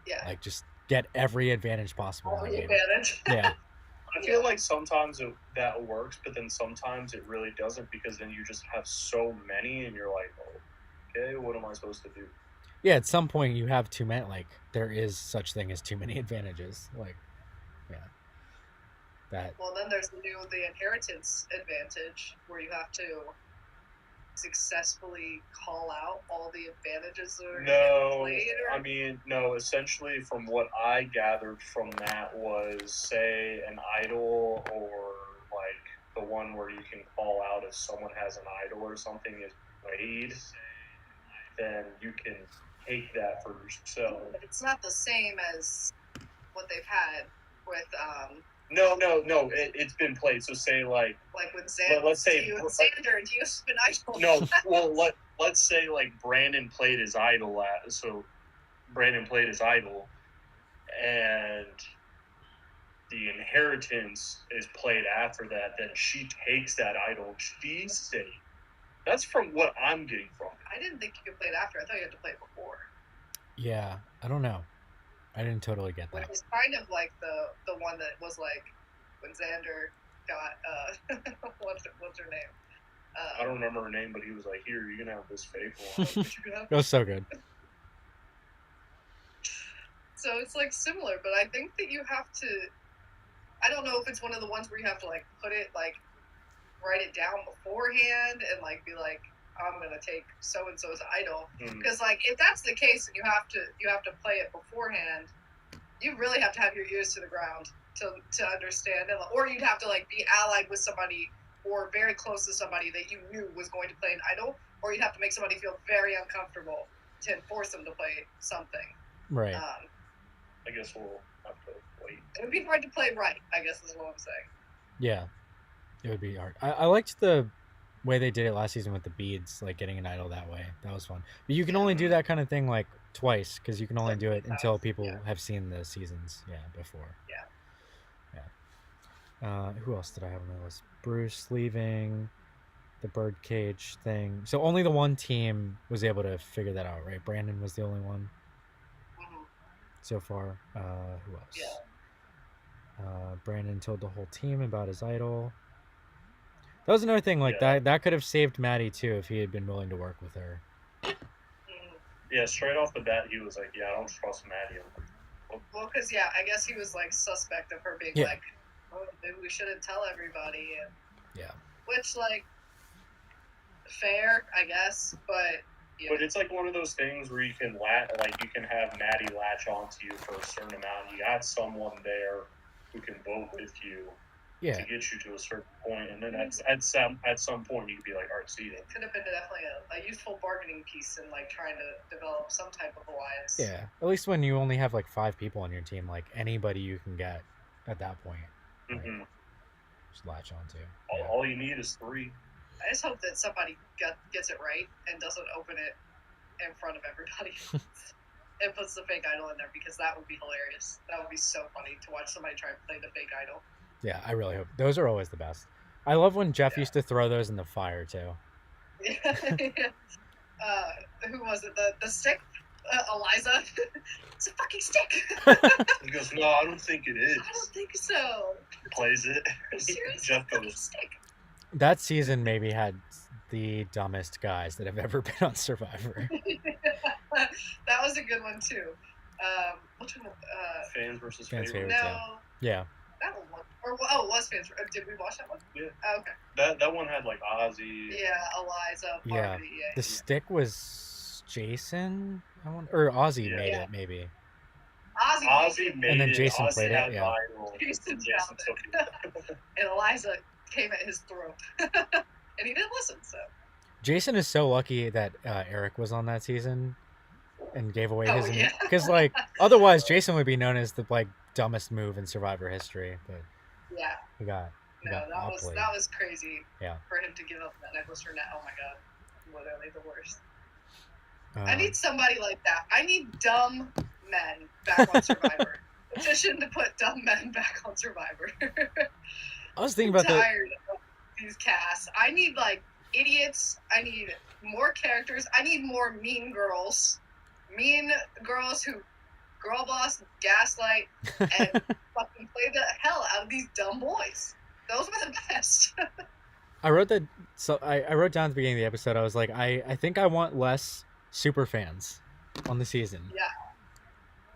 Speaker 3: Yeah.
Speaker 2: Like just get every advantage possible.
Speaker 3: All
Speaker 2: in
Speaker 3: the
Speaker 2: the game.
Speaker 3: advantage.
Speaker 2: Yeah.
Speaker 1: I feel like sometimes that works, but then sometimes it really doesn't because then you just have so many and you're like, oh, okay, what am I supposed to do?
Speaker 2: Yeah, at some point you have too many. Like there is such thing as too many advantages. Like, yeah. That.
Speaker 3: Well, then there's the inheritance advantage where you have to successfully call out all the advantages that are
Speaker 1: No,
Speaker 3: later.
Speaker 1: I mean, no, essentially from what I gathered from that was, say, an idol or like the one where you can call out if someone has an idol or something is played, then you can take that for yourself.
Speaker 3: But it's not the same as what they've had with
Speaker 1: No, it's been played. So say like
Speaker 3: with Xander.
Speaker 1: let's say
Speaker 3: Xander, do you have an idol?
Speaker 1: no. Well, let's say like Brandon played his idol and the inheritance is played after that. Then she takes that idol. She's safe. That's from what I'm getting from.
Speaker 3: I didn't think you could play it after. I thought you had to play it before.
Speaker 2: Yeah, I don't know. I didn't totally get
Speaker 3: Which
Speaker 2: that.
Speaker 3: is kind of like the one that was like when Xander got what's her name?
Speaker 1: I don't remember her name, but he was like, "Here, you can have this faithful." I'm like, "What you can have?"
Speaker 2: It was so good.
Speaker 3: So it's like similar, but I think that you have to. I don't know if it's one of the ones where you have to like put it like write it down beforehand and like be like, I'm gonna take so and so's idol, because like if that's the case and you have to play it beforehand, you really have to have your ears to the ground to understand it, or you'd have to like be allied with somebody or very close to somebody that you knew was going to play an idol, or you'd have to make somebody feel very uncomfortable to force them to play something.
Speaker 2: Right.
Speaker 1: I guess we'll have to wait.
Speaker 3: It would be hard to play right, I guess is what I'm saying.
Speaker 2: Yeah, it would be hard. I liked the way they did it last season with the beads, like getting an idol that way. That was fun. But you can only do that kind of thing like twice, because you can only do it until people have seen the seasons before. Who else did I have on my list? Bruce leaving, the birdcage thing. So only the one team was able to figure that out, right? Brandon was the only one so far. Who else? Brandon told the whole team about his idol. That was another thing. Like
Speaker 1: Yeah.
Speaker 2: that could have saved Maddie too if he had been willing to work with her.
Speaker 3: Mm.
Speaker 1: Yeah, straight off the bat, he was like, "Yeah, I don't trust Maddie."
Speaker 3: Well, because I guess he was like suspect of her being
Speaker 2: Yeah.
Speaker 3: like, "Oh, maybe we shouldn't tell everybody," and
Speaker 2: Yeah.
Speaker 3: which like fair, I guess, but yeah.
Speaker 1: But it's like one of those things where you can you can have Maddie latch onto you for a certain amount. You got someone there who can vote with you
Speaker 2: Yeah.
Speaker 1: to get you to a certain point, and then at some point you could be like, "All right, see it."
Speaker 3: Could have been definitely a useful bargaining piece in like trying to develop some type of alliance.
Speaker 2: Yeah. At least when you only have like 5 people on your team, like anybody you can get at that point,
Speaker 1: Mm-hmm.
Speaker 2: just latch onto.
Speaker 1: All you need is 3.
Speaker 3: I just hope that somebody gets it right and doesn't open it in front of everybody and puts the fake idol in there, because that would be hilarious. That would be so funny to watch somebody try and play the fake idol.
Speaker 2: Yeah, I really hope. Those are always the best. I love when Jeff used to throw those in the fire too.
Speaker 3: Who was it? The stick? Eliza? It's a fucking stick!
Speaker 1: He goes, "No, I don't think it is."
Speaker 3: I don't think so.
Speaker 1: Plays it.
Speaker 3: Seriously?
Speaker 1: Jeff
Speaker 3: Fucking
Speaker 1: goes,
Speaker 3: stick.
Speaker 2: That season maybe had the dumbest guys that have ever been on Survivor.
Speaker 3: That was a good one too. Which one?
Speaker 1: "Fans versus
Speaker 2: Fans
Speaker 1: favorites."
Speaker 2: favorites.
Speaker 3: No,
Speaker 2: Yeah.
Speaker 3: that one. Or it was fans. Did we watch that one?
Speaker 1: Yeah.
Speaker 3: Oh, okay.
Speaker 1: That one had like Ozzy.
Speaker 3: Yeah, Eliza.
Speaker 2: Yeah.
Speaker 3: Parvati, yeah.
Speaker 2: The stick was Jason, or Ozzy
Speaker 1: Yeah.
Speaker 2: made
Speaker 3: Yeah.
Speaker 2: it maybe.
Speaker 1: Ozzy made
Speaker 2: And then
Speaker 1: it.
Speaker 2: Jason
Speaker 1: Ozzy
Speaker 2: played it,
Speaker 1: had
Speaker 2: yeah.
Speaker 1: viral.
Speaker 3: Jason
Speaker 1: Jason
Speaker 3: found
Speaker 1: took it.
Speaker 3: And Eliza came at his throat, and he didn't listen. So.
Speaker 2: Jason is so lucky that Eric was on that season and gave away
Speaker 3: Oh,
Speaker 2: his
Speaker 3: yeah.
Speaker 2: because like otherwise Jason would be known as the like dumbest move in Survivor history, but
Speaker 3: Yeah.
Speaker 2: he got
Speaker 3: No,
Speaker 2: got outplayed.
Speaker 3: that was crazy.
Speaker 2: Yeah.
Speaker 3: For him to give up that necklace for net. Oh my god. Literally the worst.
Speaker 2: Um,
Speaker 3: I need somebody like that. I need dumb men back on Survivor. Petition to put dumb men back on Survivor.
Speaker 2: I was thinking
Speaker 3: I'm
Speaker 2: about the
Speaker 3: tired of these casts. I need like idiots. I need more characters. I need more mean girls. Mean girls who girl boss, gaslight, and fucking play the hell out of these dumb boys. Those were the best.
Speaker 2: I wrote that. So I wrote down at the beginning of the episode. I was like, I think I want less super fans on the season.
Speaker 3: Yeah.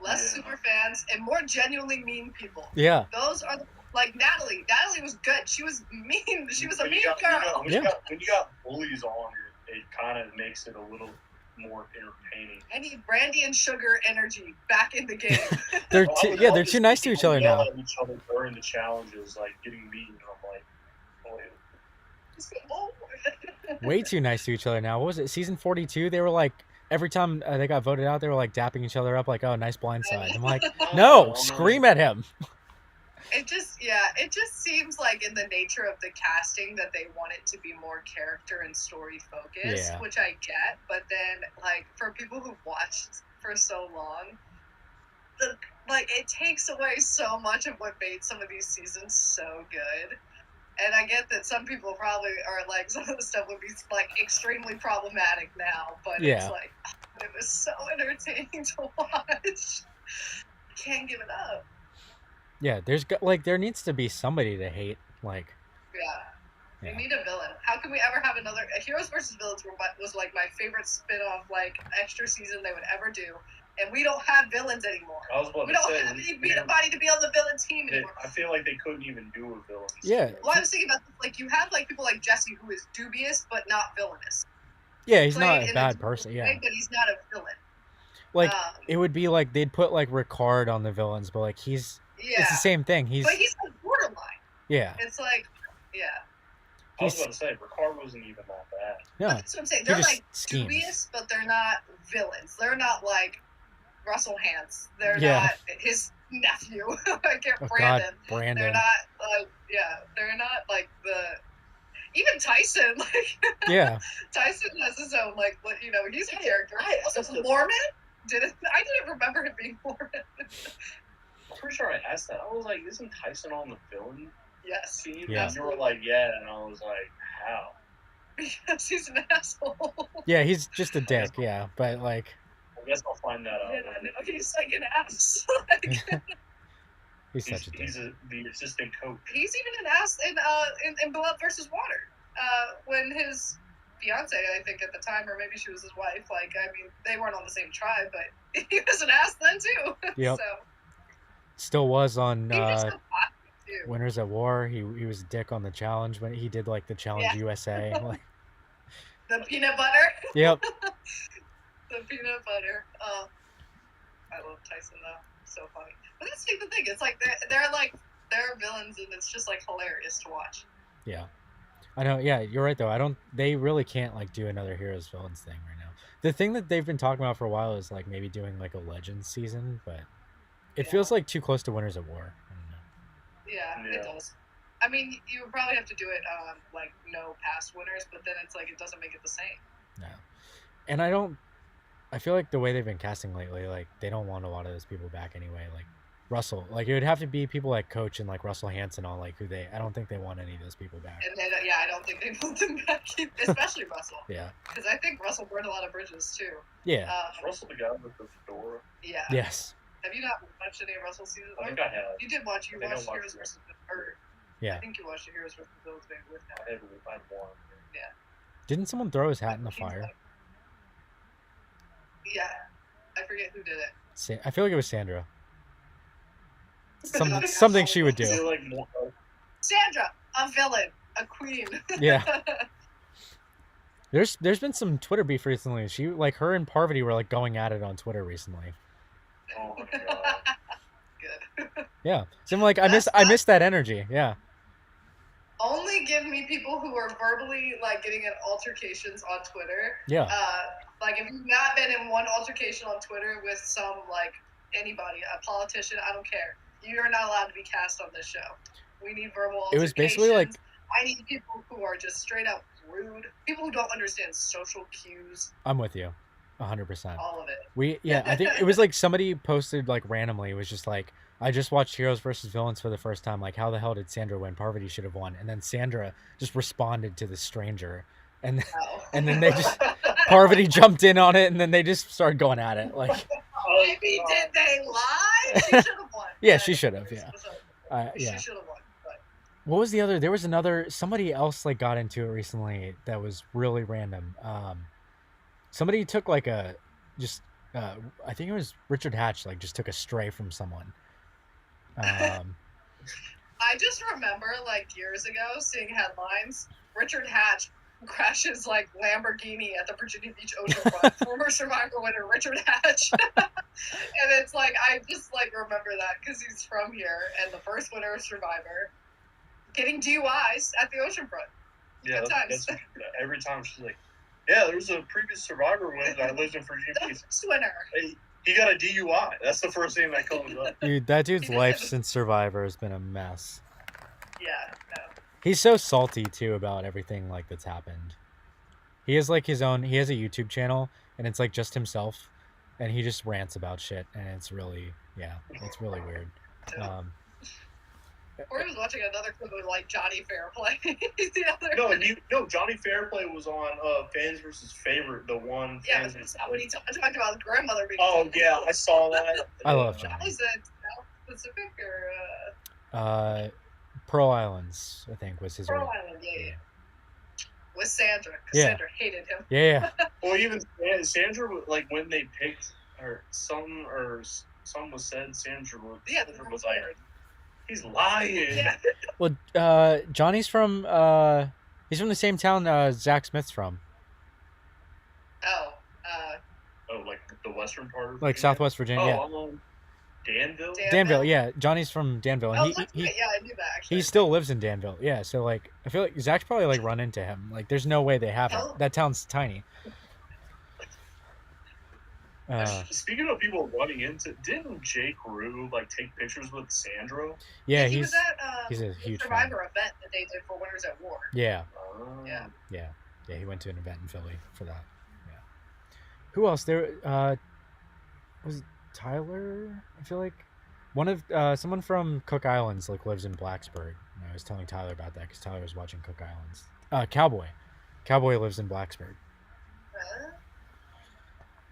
Speaker 3: Less
Speaker 1: Yeah.
Speaker 3: super fans and more genuinely mean people.
Speaker 2: Yeah.
Speaker 3: Those are like Natalie. Natalie was good. She was mean. She was a
Speaker 1: When
Speaker 3: mean
Speaker 1: you got-
Speaker 3: girl.
Speaker 1: When you got bullies on it kind of makes it a little more entertaining.
Speaker 3: I need Brandy and Sugar energy back in the game.
Speaker 2: They're
Speaker 1: Well,
Speaker 2: too, they're too nice to each other
Speaker 1: yell
Speaker 2: now.
Speaker 1: at each other during the challenges, like getting mean. And I'm like,
Speaker 3: Oh.
Speaker 2: Way too nice to each other now. What was it? Season 42? They were like every time they got voted out, they were like dapping each other up, like, "Oh, nice blindside." I'm like, no, scream at him.
Speaker 3: It just seems like in the nature of the casting that they want it to be more character and story focused,
Speaker 2: Yeah.
Speaker 3: which I get. But then, like, for people who've watched for so long, it takes away so much of what made some of these seasons so good. And I get that some people probably are like, some of the stuff would be like extremely problematic now, but
Speaker 2: Yeah.
Speaker 3: it's like, it was so entertaining to watch. Can't give it up.
Speaker 2: Yeah, there needs to be somebody to hate. Like,
Speaker 3: Yeah.
Speaker 2: Yeah.
Speaker 3: We need a villain. How can we ever have another Heroes versus Villains was like my favorite spin-off like extra season they would ever do. And we don't have villains anymore.
Speaker 1: I was about
Speaker 3: We
Speaker 1: to
Speaker 3: don't
Speaker 1: say,
Speaker 3: have anybody to be on the villain team
Speaker 1: they-
Speaker 3: anymore.
Speaker 1: I feel like they couldn't even do a villain.
Speaker 2: Yeah.
Speaker 3: Well, I was thinking about like you have like people like Jesse who is dubious but not villainous.
Speaker 2: yeah, he's
Speaker 3: Played
Speaker 2: not a
Speaker 3: in
Speaker 2: bad
Speaker 3: a
Speaker 2: person. Yeah,
Speaker 3: way, but he's not a villain.
Speaker 2: like
Speaker 3: Um,
Speaker 2: it would be like they'd put like Ricard on the villains, but like it's
Speaker 3: yeah,
Speaker 2: the same thing.
Speaker 3: but he's like borderline.
Speaker 2: Yeah,
Speaker 3: It's like, yeah.
Speaker 1: I was about to say, Ricard wasn't even that bad.
Speaker 2: yeah.
Speaker 3: That's what I'm saying.
Speaker 2: He
Speaker 3: They're
Speaker 2: just
Speaker 3: like
Speaker 2: schemes.
Speaker 3: dubious, but they're not villains. They're not like Russell Hantz. They're
Speaker 2: Yeah.
Speaker 3: not his nephew. I can't
Speaker 2: Oh
Speaker 3: Brandon.
Speaker 2: God, Brandon.
Speaker 3: They're not like they're not like even Tyson. Like
Speaker 2: Yeah,
Speaker 3: Tyson has his own he's a character. Mormon? I didn't remember him being Mormon.
Speaker 1: I'm pretty sure I asked that. I was like, isn't Tyson on the villain
Speaker 3: Yes.
Speaker 1: team?
Speaker 2: Yeah.
Speaker 1: And you were like, yeah. And I was like, how?
Speaker 3: Yes, he's an asshole.
Speaker 2: yeah. He's just a dick. Yeah, but like
Speaker 1: I guess I'll find that out.
Speaker 3: Yeah,
Speaker 1: later.
Speaker 3: no, he's like an ass. Like,
Speaker 2: he's such a dick.
Speaker 1: He's the assistant coach.
Speaker 3: he's even an ass in Blood versus Water. when his fiance, I think at the time, or maybe she was his wife, like, I mean, they weren't on the same tribe, but he was an ass then too.
Speaker 2: Yep.
Speaker 3: So
Speaker 2: Still was on
Speaker 3: he was so popular too.
Speaker 2: Winners at War. He was a dick on the challenge when he did like the Challenge
Speaker 3: Yeah.
Speaker 2: USA. Like,
Speaker 3: The peanut butter.
Speaker 2: yep.
Speaker 3: The peanut butter. Oh, I love Tyson though. So funny. But that's the thing. It's like they're villains, and it's just like hilarious to watch.
Speaker 2: Yeah. I know. Yeah, you're right though. They really can't like do another Heroes Villains thing right now. The thing that they've been talking about for a while is like maybe doing like a Legends season, but it feels like too close to Winners at War. I don't know.
Speaker 3: Yeah, it does. I mean, you would probably have to do it like no past winners, but then it's like it doesn't make it the same.
Speaker 2: No. And I feel like the way they've been casting lately, like they don't want a lot of those people back anyway. Like Russell, like it would have to be people like Coach and like Russell Hanson on like I don't think they want any of those people back.
Speaker 3: And then I don't think they want them back, especially Russell.
Speaker 2: Yeah.
Speaker 3: Because I think Russell burned a lot of bridges too.
Speaker 2: Yeah.
Speaker 1: Russell the guy with the fedora.
Speaker 3: Yeah.
Speaker 2: Yes.
Speaker 3: Have you not watched any of Russell's seasons?
Speaker 1: I think I have.
Speaker 3: You did watch. You watched Heroes versus or
Speaker 2: yeah.
Speaker 3: I think you watched the Heroes versus Villains maybe with him.
Speaker 1: I had one.
Speaker 3: Yeah.
Speaker 2: Didn't someone throw his hat in the fire?
Speaker 3: Yeah. I forget who did it.
Speaker 2: I feel like it was Sandra. Something she would do.
Speaker 3: Sandra, a villain, a queen.
Speaker 2: Yeah. There's been some Twitter beef recently. She like her and Parvati were like going at it on Twitter recently.
Speaker 1: Oh my god.
Speaker 3: Good.
Speaker 2: Yeah. So I'm like I miss that energy. Yeah.
Speaker 3: Only give me people who are verbally like getting in altercations on Twitter.
Speaker 2: Yeah.
Speaker 3: Like if you've not been in one altercation on Twitter with some like anybody, a politician, I don't care. You're not allowed to be cast on this show. We need verbal altercations.
Speaker 2: It was basically like
Speaker 3: I need people who are just straight up rude. People who don't understand social cues.
Speaker 2: I'm with you. 100%.
Speaker 3: All of it.
Speaker 2: I think it was like somebody posted like randomly. It was just like, I just watched Heroes versus Villains for the first time. Like, how the hell did Sandra win? Parvati should have won. And then Sandra just responded to the stranger. And and then they just, Parvati jumped in on it, and then they just started going at it. Like,
Speaker 3: maybe did they lie? She should have won.
Speaker 2: Yeah, she should have. Yeah.
Speaker 3: She should have won. But.
Speaker 2: What was the other? There was another, somebody else like got into it recently that was really random. Somebody took like I think it was Richard Hatch, like just took a stray from someone.
Speaker 3: I just remember like years ago seeing headlines, Richard Hatch crashes like Lamborghini at the Virginia Beach oceanfront. Former Survivor winner Richard Hatch. And it's like, I just like remember that because he's from here and the first winner of Survivor getting DUIs at the oceanfront.
Speaker 1: Yeah, that's every time she's like, yeah, there was a previous Survivor winner that lived in Virginia Beach.
Speaker 3: First winner.
Speaker 1: Hey, he got a DUI. That's the first thing that comes up.
Speaker 2: Dude, that dude's life since Survivor has been a mess.
Speaker 3: Yeah, no.
Speaker 2: He's so salty too about everything like that's happened. He has like he has a YouTube channel, and it's like just himself, and he just rants about shit, and it's really weird.
Speaker 3: Or he was watching another clip of like Johnny Fairplay.
Speaker 1: Johnny Fairplay was on Fans vs. Favorite, the one.
Speaker 3: Yeah, but that's not what he talked about his grandmother being.
Speaker 1: Oh yeah, I saw that.
Speaker 2: I love Johnny.
Speaker 3: Was it South Pacific or?
Speaker 2: Pearl Islands, I think, was his.
Speaker 3: Pearl Island, yeah. With Sandra, because Sandra hated him.
Speaker 2: Yeah.
Speaker 1: Well, even Sandra, like when they picked her, some was said Sandra was like, he's lying.
Speaker 3: Yeah.
Speaker 2: Well, Johnny's from he's from the same town Zach Smith's from.
Speaker 3: Oh.
Speaker 1: Like the western part of Virginia?
Speaker 2: Like Southwest Virginia.
Speaker 1: Danville?
Speaker 2: Danville, yeah. Johnny's from Danville. And
Speaker 3: I knew that actually.
Speaker 2: He still lives in Danville. Yeah, so like I feel like Zach's probably like run into him. Like there's no way they haven't. That town's tiny.
Speaker 1: Speaking of people running into, didn't Jake Rue like take pictures with Sandra?
Speaker 2: Yeah,
Speaker 3: he's at
Speaker 2: he's a huge
Speaker 3: Survivor event that they did for Winners at War.
Speaker 2: Yeah.
Speaker 3: Yeah.
Speaker 2: Yeah, he went to an event in Philly for that. Yeah. Who else? There was it Tyler? I feel like one of someone from Cook Islands like lives in Blacksburg. And I was telling Tyler about that because Tyler was watching Cook Islands. Cowboy lives in Blacksburg.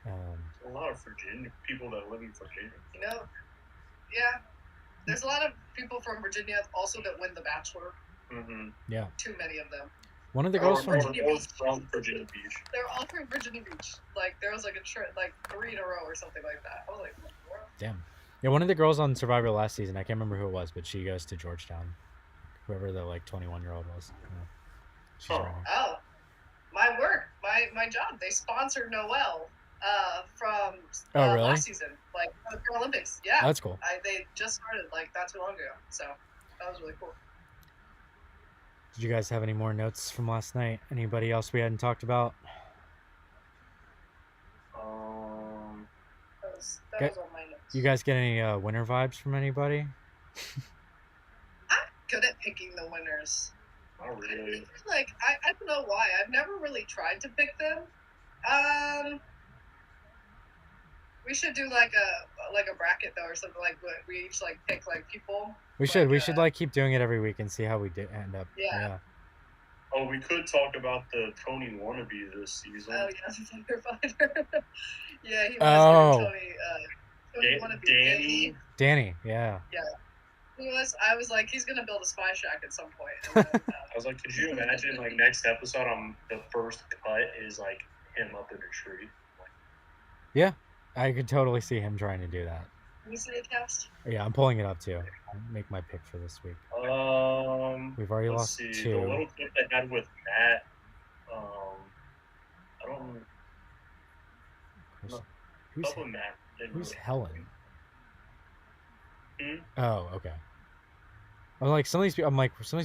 Speaker 1: A lot of Virginia people that live in Virginia.
Speaker 3: Yeah. There's a lot of people from Virginia also that win The Bachelor.
Speaker 1: Mm-hmm.
Speaker 2: Yeah.
Speaker 3: Too many of them.
Speaker 2: One of the girls from
Speaker 1: or from Virginia Beach.
Speaker 3: They're all from Virginia Beach. Like there was like a trip, like 3 in a row or something like that. I was like, what?
Speaker 2: damn. Yeah, one of the girls on Survivor last season. I can't remember who it was, but she goes to Georgetown. Whoever the like 21-year-old was. Yeah. She's
Speaker 1: Huh.
Speaker 2: right here.
Speaker 3: Oh, my work, my job. They sponsored Noelle from
Speaker 2: Oh, really?
Speaker 3: last season, like the Paralympics. Yeah,
Speaker 2: That's cool.
Speaker 3: they just started like not too long ago, so that was really cool.
Speaker 2: Did you guys have any more notes from last night? Anybody else we hadn't talked about?
Speaker 3: That was on my notes.
Speaker 2: You guys get any winner vibes from anybody?
Speaker 3: I'm good at picking the winners.
Speaker 1: Not really.
Speaker 3: Like I don't know why. I've never really tried to pick them. We should do like a bracket though, or something like we each like pick like people.
Speaker 2: We should.
Speaker 3: Like,
Speaker 2: We should like keep doing it every week and see how we end up.
Speaker 3: Yeah.
Speaker 1: Oh, we could talk about the Tony wannabe this season.
Speaker 3: Oh yeah, the firefighter. Yeah, he was
Speaker 2: Oh.
Speaker 3: Tony wannabe.
Speaker 2: Danny. Yeah.
Speaker 3: He was. I was like, he's gonna build a spy shack at some point. And then,
Speaker 1: I was like, could you imagine like next episode on the first cut is like him up in a tree?
Speaker 2: I could totally see him trying to do that.
Speaker 3: Can you see the cast?
Speaker 2: Yeah, I'm pulling it up too. I'll make my pick for this week. We've already
Speaker 1: Let's
Speaker 2: lost
Speaker 1: see.
Speaker 2: 2.
Speaker 1: The little clip they had with Matt. I don't.
Speaker 2: Who's,
Speaker 1: Up with Matt. didn't
Speaker 2: who's
Speaker 1: really-
Speaker 2: Helen?
Speaker 1: Hmm?
Speaker 2: Oh, okay. I'm like some of these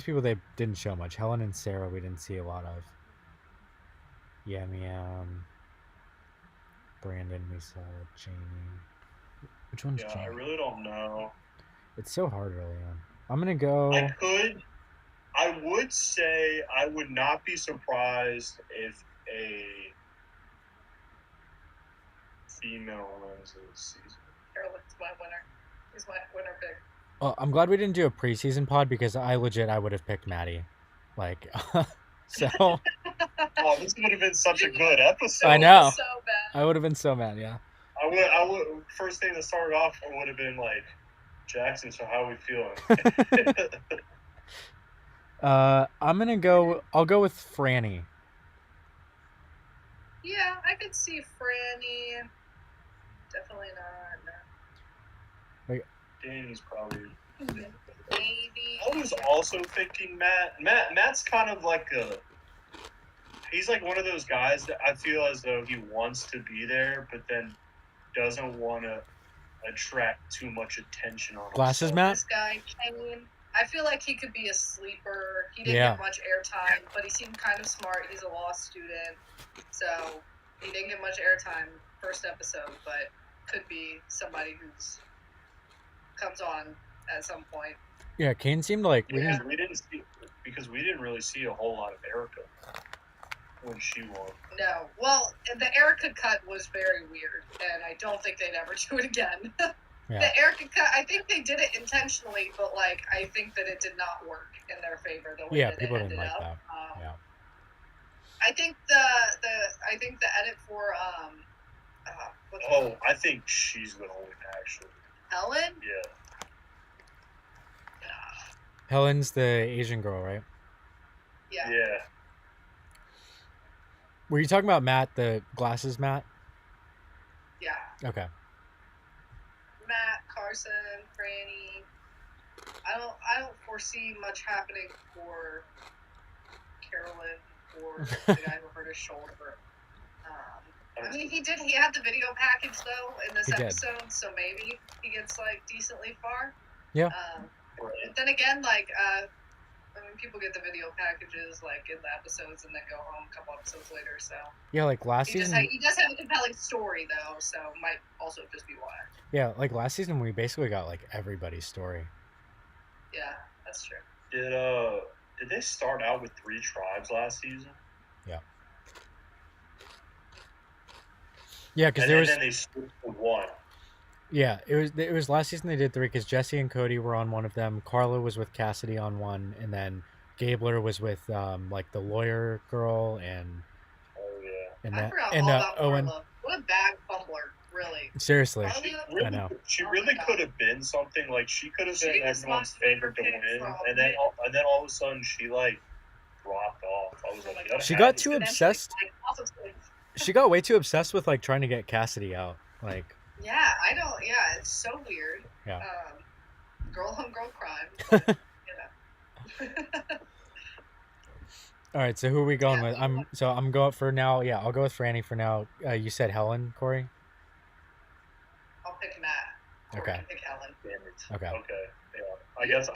Speaker 2: people they didn't show much. Helen and Sarah we didn't see a lot of. Yam Yam. Brandon we saw. Jamie. Which one's
Speaker 1: Yeah,
Speaker 2: Jamie?
Speaker 1: I really don't know.
Speaker 2: It's so hard early on. I'm gonna go.
Speaker 1: I would say I would not be surprised if a female wins this season.
Speaker 3: Carolyn's my winner. He's my winner pick.
Speaker 2: I'm glad we didn't do a preseason pod because I would have picked Maddie. Like, so
Speaker 1: Oh, this would have been such a good episode.
Speaker 2: I know.
Speaker 3: So bad.
Speaker 2: I would have been so mad. Yeah.
Speaker 1: I would. First thing that started off would have been like, Jackson. So how are we feeling?
Speaker 2: I'm gonna go. I'll go with Franny.
Speaker 3: Yeah, I could see Franny. Definitely not. No.
Speaker 1: Danny's probably.
Speaker 3: Maybe.
Speaker 1: I was also thinking Matt's kind of like a. He's like one of those guys that I feel as though he wants to be there, but then doesn't want to attract too much attention on
Speaker 2: Glasses,
Speaker 1: himself.
Speaker 2: Matt?
Speaker 3: This guy, Kane, I feel like he could be a sleeper. He didn't
Speaker 2: Yeah.
Speaker 3: get much airtime, but he seemed kind of smart. He's a law student, so he didn't get much airtime first episode, but could be somebody who's comes on at some point.
Speaker 2: Yeah, Kane seemed like we
Speaker 3: Yeah.
Speaker 2: didn't.
Speaker 1: Because we didn't really see a whole lot of Erica when she won.
Speaker 3: No, well, the Erica cut was very weird, and I don't think they'd ever do it again.
Speaker 2: Yeah.
Speaker 3: The Erica cut, I think they did it intentionally, but like I think that it did not work in their favor the way
Speaker 2: Yeah,
Speaker 3: that
Speaker 2: people
Speaker 3: it
Speaker 2: didn't
Speaker 3: ended
Speaker 2: like
Speaker 3: up.
Speaker 2: that. Yeah.
Speaker 3: I think the edit for what's it called?
Speaker 1: Oh, I think she's gonna win actually.
Speaker 3: Helen.
Speaker 1: Yeah.
Speaker 2: Helen's the Asian girl, right?
Speaker 3: Yeah.
Speaker 1: Yeah.
Speaker 2: Were you talking about Matt, the glasses Matt?
Speaker 3: Yeah.
Speaker 2: Okay.
Speaker 3: Matt, Carson, Franny. I don't foresee much happening for Carolyn or the guy who hurt his shoulder. I mean, he had the video package though in this
Speaker 2: He did.
Speaker 3: episode, so maybe he gets like decently far.
Speaker 2: Yeah.
Speaker 3: But then again, like I mean, people get the video packages like in the episodes and then go home a couple episodes later. So
Speaker 2: Yeah, like last
Speaker 3: he
Speaker 2: season.
Speaker 3: does have a compelling story though, so might also just be why.
Speaker 2: Yeah, like last season we basically got like everybody's story.
Speaker 3: Yeah, that's true.
Speaker 1: Did they start out with 3 tribes last season?
Speaker 2: Yeah, because
Speaker 1: And
Speaker 2: there was.
Speaker 1: then they switched to 1.
Speaker 2: Yeah, it was last season they did 3 because Jesse and Cody were on one of them. Carla was with Cassidy on one, and then Gabler was with like the lawyer girl and
Speaker 1: Oh yeah.
Speaker 2: and
Speaker 3: I
Speaker 2: that
Speaker 3: forgot
Speaker 2: and
Speaker 3: all about
Speaker 2: Owen.
Speaker 3: Carla. What a bad fumbler, really.
Speaker 2: Seriously,
Speaker 3: Carla?
Speaker 2: I know.
Speaker 1: She
Speaker 3: Oh
Speaker 1: really
Speaker 3: my God.
Speaker 1: could have been something. Like she could have
Speaker 3: She
Speaker 1: been
Speaker 3: was
Speaker 1: everyone's
Speaker 3: my
Speaker 1: favorite to
Speaker 3: favorite
Speaker 1: win,
Speaker 3: pick from
Speaker 1: and then all of a sudden she like dropped off. I was like, that
Speaker 2: She
Speaker 1: had
Speaker 2: got
Speaker 1: to
Speaker 2: too
Speaker 1: be-
Speaker 2: obsessed.
Speaker 3: Like, also,
Speaker 2: She got way too obsessed with like trying to get Cassidy out. Like,
Speaker 3: yeah, I don't. Yeah, it's so weird.
Speaker 2: Yeah.
Speaker 3: Girl on girl crime. But, you know.
Speaker 2: all right. So who are we going
Speaker 3: Yeah,
Speaker 2: with? I'm going for now. Yeah, I'll go with Franny for now. You said Helen, Corey.
Speaker 3: I'll pick Matt. Or
Speaker 2: Okay.
Speaker 3: you pick Helen.
Speaker 1: Damn it.
Speaker 2: Okay.
Speaker 1: Okay. Yeah. I guess.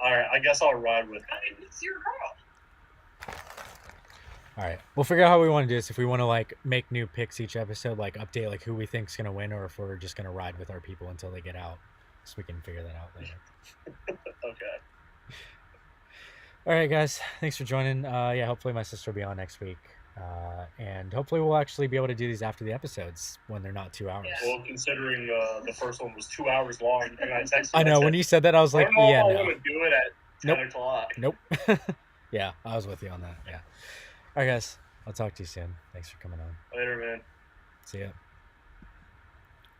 Speaker 1: All right. I guess I'll ride with.
Speaker 3: I mean, it's your girl.
Speaker 2: All right. We'll figure out how we want to do this. If we want to like make new picks each episode, like update like who we think's gonna win, or if we're just gonna ride with our people until they get out, so we can figure that out later.
Speaker 1: Okay.
Speaker 2: All right, guys. Thanks for joining. Yeah, hopefully my sister will be on next week. And hopefully we'll actually be able to do these after the episodes when they're not 2 hours.
Speaker 3: Yeah.
Speaker 1: Well, considering the first one was 2 hours long, and I texted.
Speaker 2: I know, when you said that, I was like,
Speaker 1: I don't know
Speaker 2: yeah,
Speaker 1: if I
Speaker 2: no.
Speaker 1: want to do it at 10 o'clock.
Speaker 2: Nope. Yeah, I was with you on that. Yeah. All right, guys. I'll talk to you soon. Thanks for coming on.
Speaker 1: Later, man.
Speaker 2: See ya.